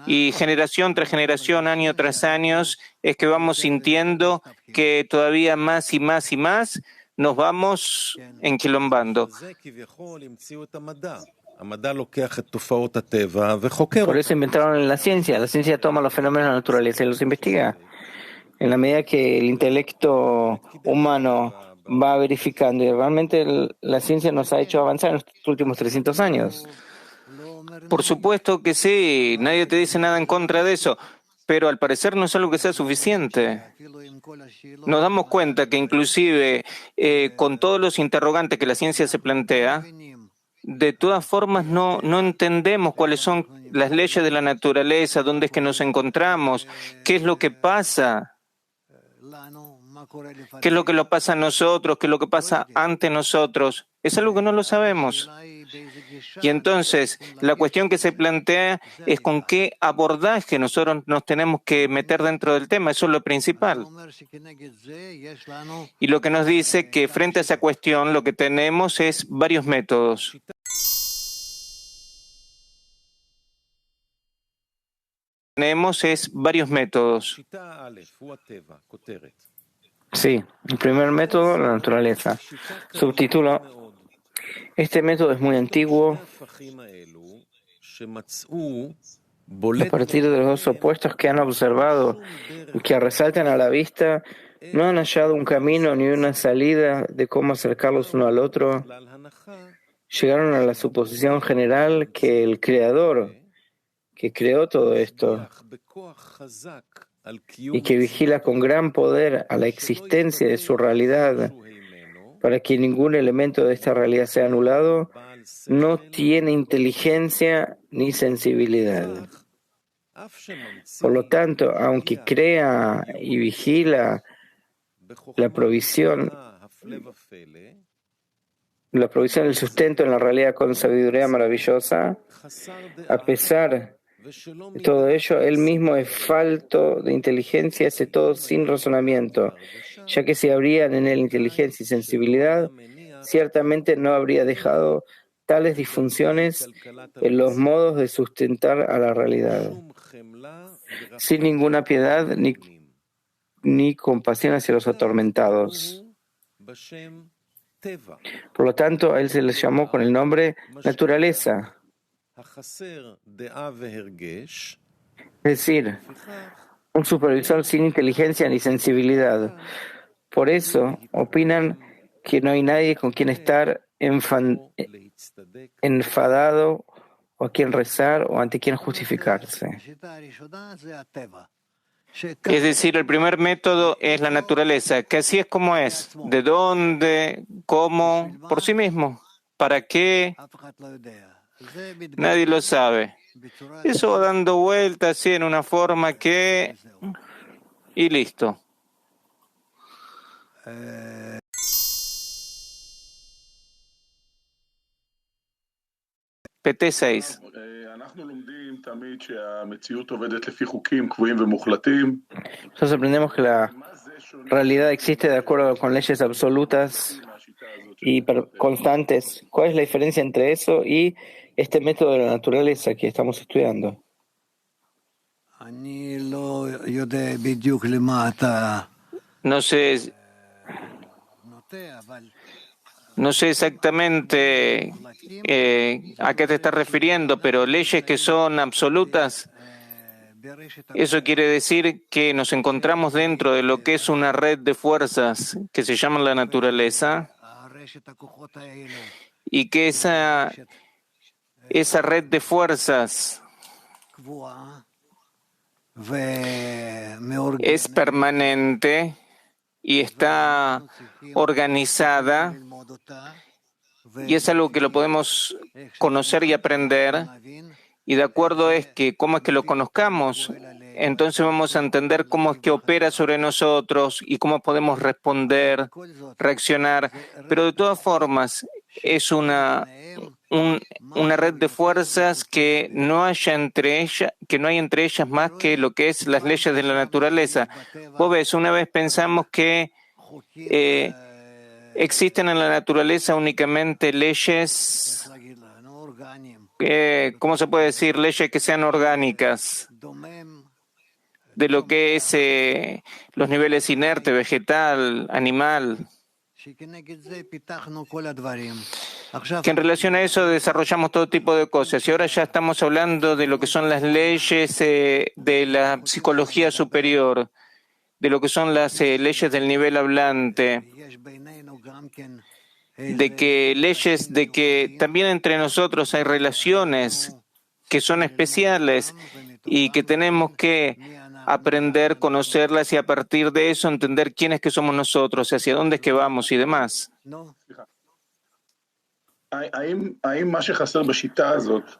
Y generación tras generación, año tras año, es que vamos sintiendo que todavía más y más y más nos vamos enquilombando. Por eso inventaron la ciencia. La ciencia toma los fenómenos de la naturaleza y los investiga. En la medida que el intelecto humano va verificando, y realmente la ciencia nos ha hecho avanzar en los últimos 300 años. Por supuesto que sí, nadie te dice nada en contra de eso, pero al parecer no es algo que sea suficiente. Nos damos cuenta que inclusive con todos los interrogantes que la ciencia se plantea, de todas formas no entendemos cuáles son las leyes de la naturaleza, dónde es que nos encontramos, qué es lo que pasa. ¿Qué es lo que nos pasa a nosotros? ¿Qué es lo que pasa ante nosotros? Es algo que no lo sabemos. Y entonces, la cuestión que se plantea es con qué abordaje nosotros nos tenemos que meter dentro del tema. Eso es lo principal. Y lo que nos dice que frente a esa cuestión lo que tenemos es varios métodos. Sí, el primer método, la naturaleza. Subtítulo: este método es muy antiguo. A partir de los dos opuestos que han observado y que resaltan a la vista, no han hallado un camino ni una salida de cómo acercarlos uno al otro. Llegaron a la suposición general que el Creador, que creó todo esto y que vigila con gran poder a la existencia de su realidad para que ningún elemento de esta realidad sea anulado, no tiene inteligencia ni sensibilidad. Por lo tanto, aunque crea y vigila la provisión del sustento en la realidad con sabiduría maravillosa, a pesar de todo ello, él mismo es falto de inteligencia, hace todo sin razonamiento, ya que si habrían en él inteligencia y sensibilidad, ciertamente no habría dejado tales disfunciones en los modos de sustentar a la realidad, sin ninguna piedad ni compasión hacia los atormentados. Por lo tanto, a él se le llamó con el nombre naturaleza, es decir, un supervisor sin inteligencia ni sensibilidad. Por eso opinan que no hay nadie con quien estar enfadado o a quien rezar o ante quien justificarse. Es decir, el primer método es la naturaleza, que así es como es. ¿De dónde? ¿Cómo? Por sí mismo. ¿Para qué? Nadie lo sabe. Eso va dando vueltas así en una forma que... y listo. PT6. Nosotros aprendemos que la realidad existe de acuerdo con leyes absolutas y constantes. ¿Cuál es la diferencia entre eso y este método de la naturaleza que estamos estudiando? No sé exactamente a qué te estás refiriendo, pero leyes que son absolutas, eso quiere decir que nos encontramos dentro de lo que es una red de fuerzas que se llama la naturaleza y que esa red de fuerzas es permanente y está organizada y es algo que lo podemos conocer y aprender, y de acuerdo es que cómo es que lo conozcamos, entonces vamos a entender cómo es que opera sobre nosotros y cómo podemos responder, reaccionar, pero de todas formas es una red de fuerzas que no hay entre ellas más que lo que es las leyes de la naturaleza. Vos ves, una vez pensamos que existen en la naturaleza únicamente leyes ¿cómo se puede decir? Leyes que sean orgánicas, de lo que es los niveles inerte, vegetal, animal. Que en relación a eso desarrollamos todo tipo de cosas. Y ahora ya estamos hablando de lo que son las leyes de la psicología superior, de lo que son las leyes del nivel hablante, de que leyes de que también entre nosotros hay relaciones que son especiales y que tenemos que aprender, conocerlas y a partir de eso entender quién es que somos nosotros, hacia dónde es que vamos y demás.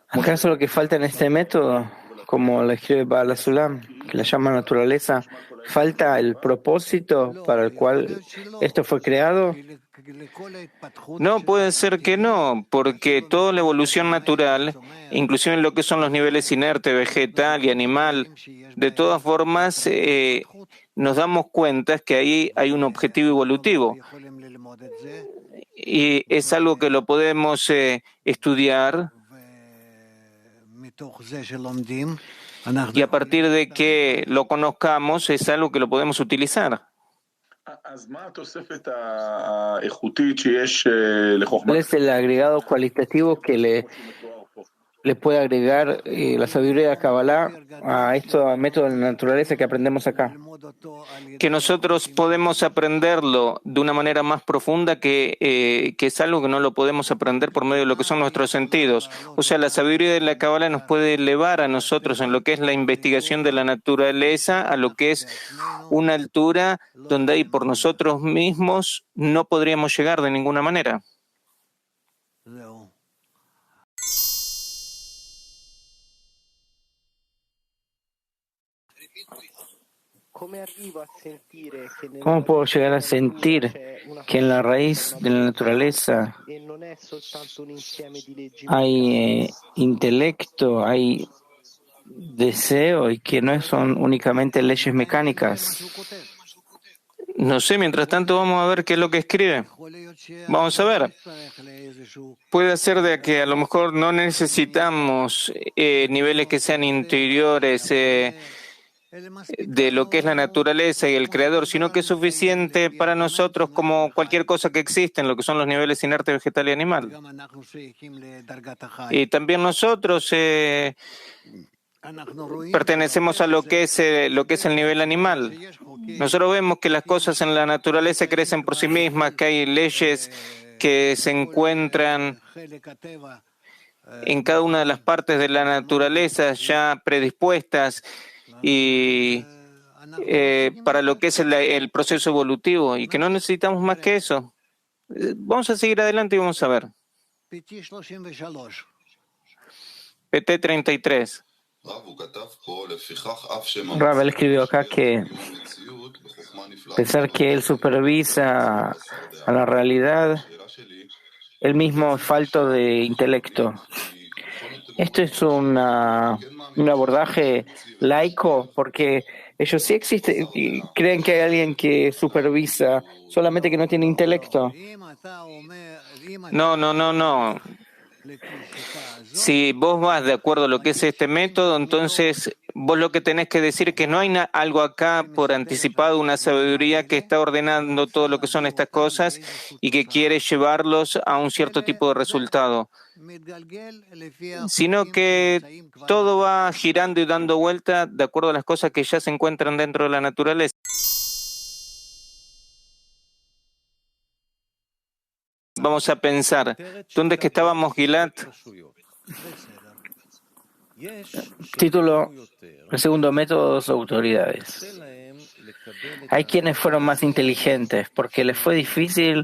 ¿Acaso lo que falta en este método, como lo escribe Baal HaSulam, que la llama naturaleza, falta el propósito para el cual esto fue creado? No, puede ser que no, porque toda la evolución natural, inclusive en lo que son los niveles inerte, vegetal y animal, de todas formas nos damos cuenta que ahí hay un objetivo evolutivo. Y es algo que lo podemos estudiar y a partir de que lo conozcamos es algo que lo podemos utilizar. ¿Cuál es el agregado cualitativo que le puede agregar la sabiduría de Kabbalah a esto, al método de la naturaleza que aprendemos acá? Que nosotros podemos aprenderlo de una manera más profunda que es algo que no lo podemos aprender por medio de lo que son nuestros sentidos. O sea, la sabiduría de la Kabbalah nos puede elevar a nosotros en lo que es la investigación de la naturaleza a lo que es una altura donde ahí por nosotros mismos no podríamos llegar de ninguna manera. ¿Cómo puedo llegar a sentir que en la raíz de la naturaleza hay intelecto, hay deseo y que no son únicamente leyes mecánicas? No sé, mientras tanto vamos a ver qué es lo que escribe. Vamos a ver. Puede ser de que a lo mejor no necesitamos niveles que sean interiores de lo que es la naturaleza y el creador, sino que es suficiente para nosotros como cualquier cosa que existe en lo que son los niveles inerte, vegetal y animal. Y también nosotros pertenecemos a lo que es el nivel animal. Nosotros vemos que las cosas en la naturaleza crecen por sí mismas, que hay leyes que se encuentran en cada una de las partes de la naturaleza ya predispuestas y para lo que es el proceso evolutivo y que no necesitamos más que eso. Vamos a seguir adelante y vamos a ver. PT 33. Ravel escribió acá que pensar que él supervisa a la realidad, él mismo es falto de intelecto. Esto es un abordaje laico, porque ellos sí existen y creen que hay alguien que supervisa, solamente que no tiene intelecto. No. Si vos vas de acuerdo a lo que es este método, entonces vos lo que tenés que decir es que no hay algo acá por anticipado, una sabiduría que está ordenando todo lo que son estas cosas y que quiere llevarlos a un cierto tipo de resultado, sino que todo va girando y dando vuelta de acuerdo a las cosas que ya se encuentran dentro de la naturaleza. Vamos a pensar, ¿dónde es que estábamos, Gilad? Título: el segundo método, dos autoridades. Hay quienes fueron más inteligentes porque les fue difícil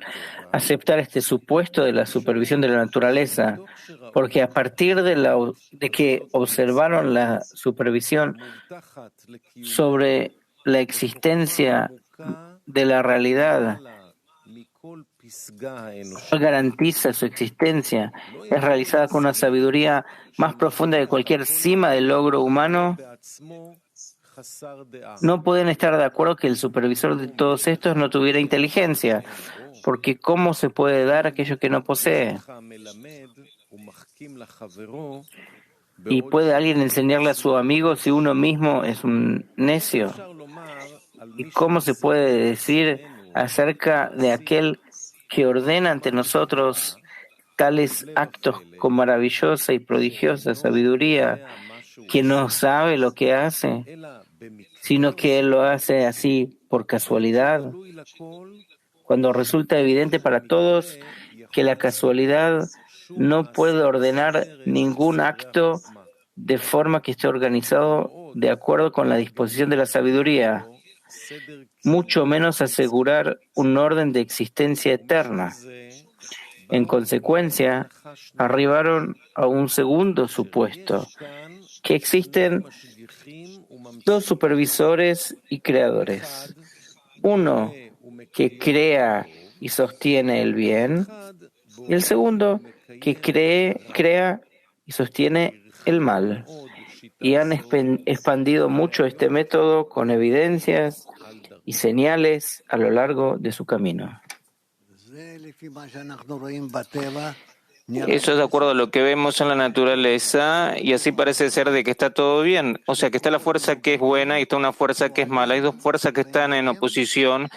aceptar este supuesto de la supervisión de la naturaleza, porque a partir de que observaron la supervisión sobre la existencia de la realidad, garantiza su existencia, es realizada con una sabiduría más profunda que cualquier cima del logro humano, no pueden estar de acuerdo que el supervisor de todos estos no tuviera inteligencia, porque ¿cómo se puede dar aquello que no posee? ¿Y puede alguien enseñarle a su amigo si uno mismo es un necio? ¿Y cómo se puede decir acerca de aquel que ordena ante nosotros tales actos con maravillosa y prodigiosa sabiduría, que no sabe lo que hace, sino que él lo hace así por casualidad? Cuando resulta evidente para todos que la casualidad no puede ordenar ningún acto de forma que esté organizado de acuerdo con la disposición de la sabiduría, mucho menos asegurar un orden de existencia eterna. En consecuencia, arribaron a un segundo supuesto, que existen dos supervisores y creadores. Uno que crea y sostiene el bien, y el segundo que crea y sostiene el mal. Y han expandido mucho este método con evidencias y señales a lo largo de su camino. Eso es de acuerdo a lo que vemos en la naturaleza, y así parece ser de que está todo bien. O sea, que está la fuerza que es buena y está una fuerza que es mala. Hay dos fuerzas que están en oposición,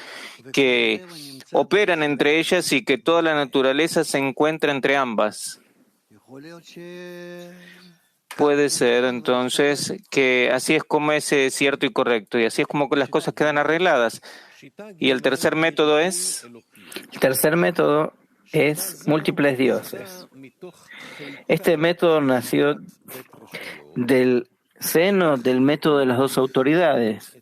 que operan entre ellas y que toda la naturaleza se encuentra entre ambas. Puede ser, entonces, que así es como es cierto y correcto, y así es como las cosas quedan arregladas. Y el tercer método es... El tercer método es múltiples dioses. Este método nació del seno del método de las dos autoridades.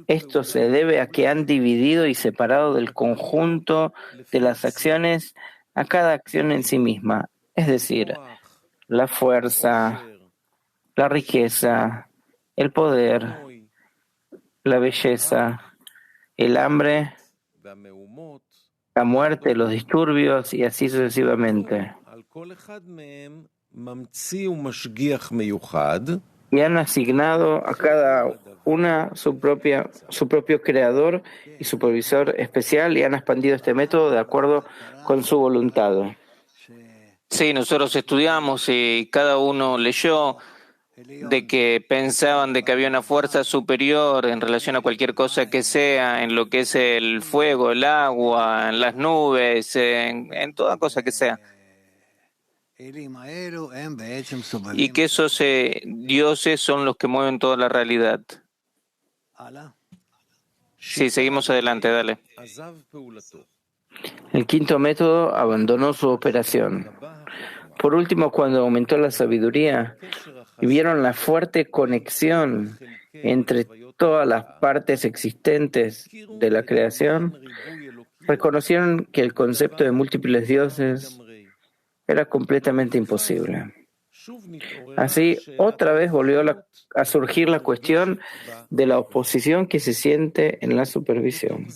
Esto se debe a que han dividido y separado del conjunto de las acciones a cada acción en sí misma, es decir, la fuerza, la riqueza, el poder, la belleza, el hambre, la muerte, los disturbios y así sucesivamente. Y han asignado a cada una su propio creador y supervisor especial, y han expandido este método de acuerdo con su voluntad. Sí, nosotros estudiamos y cada uno leyó de que pensaban de que había una fuerza superior en relación a cualquier cosa que sea, en lo que es el fuego, el agua, en las nubes, en toda cosa que sea. Y que esos dioses son los que mueven toda la realidad. Sí, seguimos adelante, dale. El quinto método abandonó su operación. Por último, cuando aumentó la sabiduría y vieron la fuerte conexión entre todas las partes existentes de la creación, reconocieron que el concepto de múltiples dioses era completamente imposible. Así, otra vez volvió a surgir la cuestión de la oposición que se siente en la supervisión.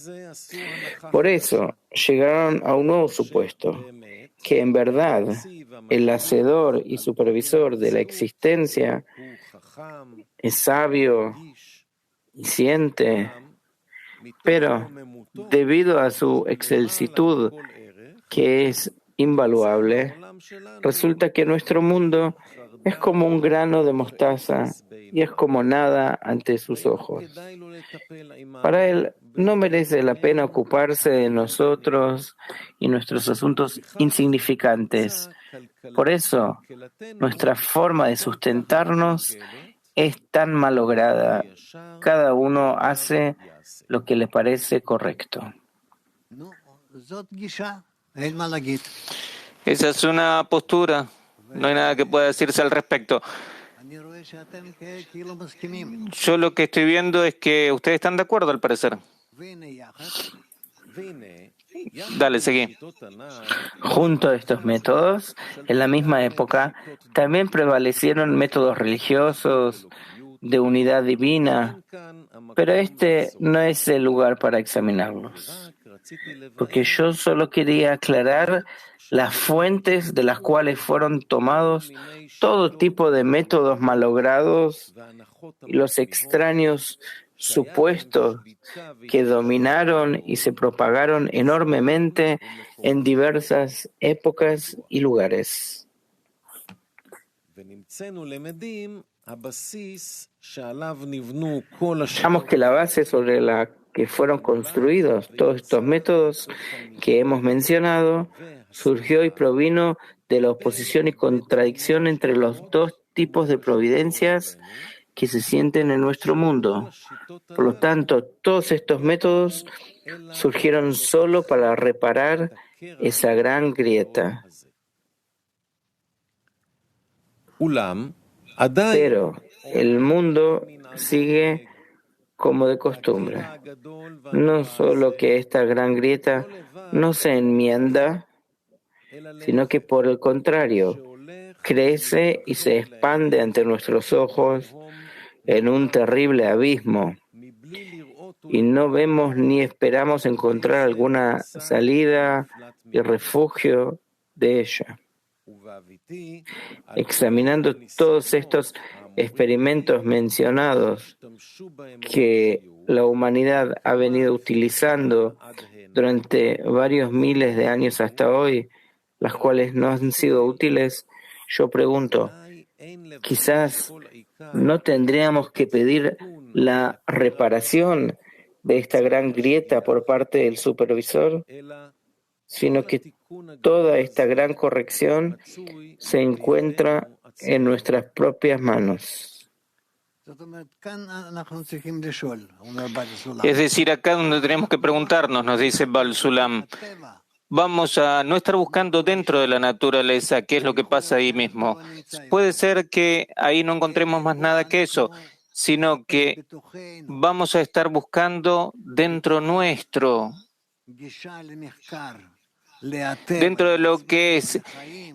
Por eso, llegaron a un nuevo supuesto, que en verdad el hacedor y supervisor de la existencia es sabio y siente, pero debido a su excelsitud, que es invaluable, resulta que nuestro mundo es como un grano de mostaza y es como nada ante sus ojos. Para él no merece la pena ocuparse de nosotros y nuestros asuntos insignificantes. Por eso, nuestra forma de sustentarnos es tan malograda. Cada uno hace lo que le parece correcto. Esa es una postura. No hay nada que pueda decirse al respecto. Yo lo que estoy viendo es que ustedes están de acuerdo, al parecer. Dale, seguí. Junto a estos métodos, en la misma época, también prevalecieron métodos religiosos de unidad divina, pero este no es el lugar para examinarlos, porque yo solo quería aclarar las fuentes de las cuales fueron tomados todo tipo de métodos malogrados y los extraños supuestos que dominaron y se propagaron enormemente en diversas épocas y lugares. Hallamos que la base sobre la que fueron construidos todos estos métodos que hemos mencionado surgió y provino de la oposición y contradicción entre los dos tipos de providencias que se sienten en nuestro mundo. Por lo tanto, todos estos métodos surgieron solo para reparar esa gran grieta. Pero el mundo sigue como de costumbre. No solo que esta gran grieta no se enmienda, sino que por el contrario, crece y se expande ante nuestros ojos en un terrible abismo. Y no vemos ni esperamos encontrar alguna salida y refugio de ella. Examinando todos estos experimentos mencionados que la humanidad ha venido utilizando durante varios miles de años hasta hoy, las cuales no han sido útiles, yo pregunto, quizás no tendríamos que pedir la reparación de esta gran grieta por parte del supervisor, sino que toda esta gran corrección se encuentra en nuestras propias manos. Es decir, acá donde tenemos que preguntarnos, nos dice Baal Sulam, vamos a no estar buscando dentro de la naturaleza qué es lo que pasa ahí mismo. Puede ser que ahí no encontremos más nada que eso, sino que vamos a estar buscando dentro nuestro, dentro de lo que es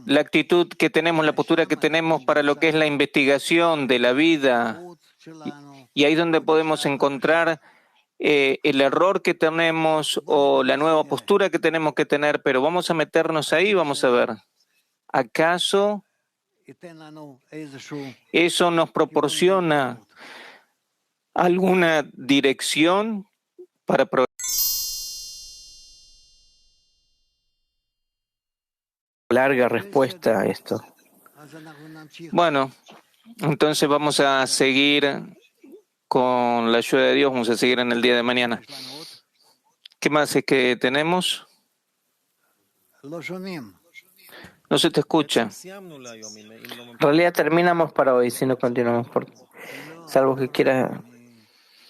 la actitud que tenemos, la postura que tenemos para lo que es la investigación de la vida. Y ahí donde podemos encontrar el error que tenemos o la nueva postura que tenemos que tener, pero vamos a meternos ahí, vamos a ver. ¿Acaso eso nos proporciona alguna dirección para Larga respuesta a esto. Bueno, entonces vamos a seguir con la ayuda de Dios, vamos a seguir en el día de mañana. ¿Qué más es que tenemos? No se te escucha. En realidad terminamos para hoy, si no continuamos, salvo que quiera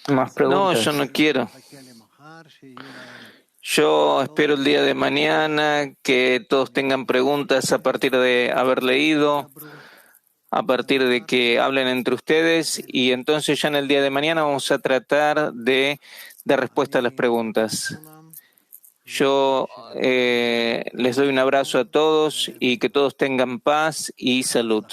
más preguntas. No, yo no quiero. Yo espero el día de mañana que todos tengan preguntas a partir de haber leído, a partir de que hablen entre ustedes, y entonces ya en el día de mañana vamos a tratar de dar respuesta a las preguntas. Yo les doy un abrazo a todos y que todos tengan paz y salud.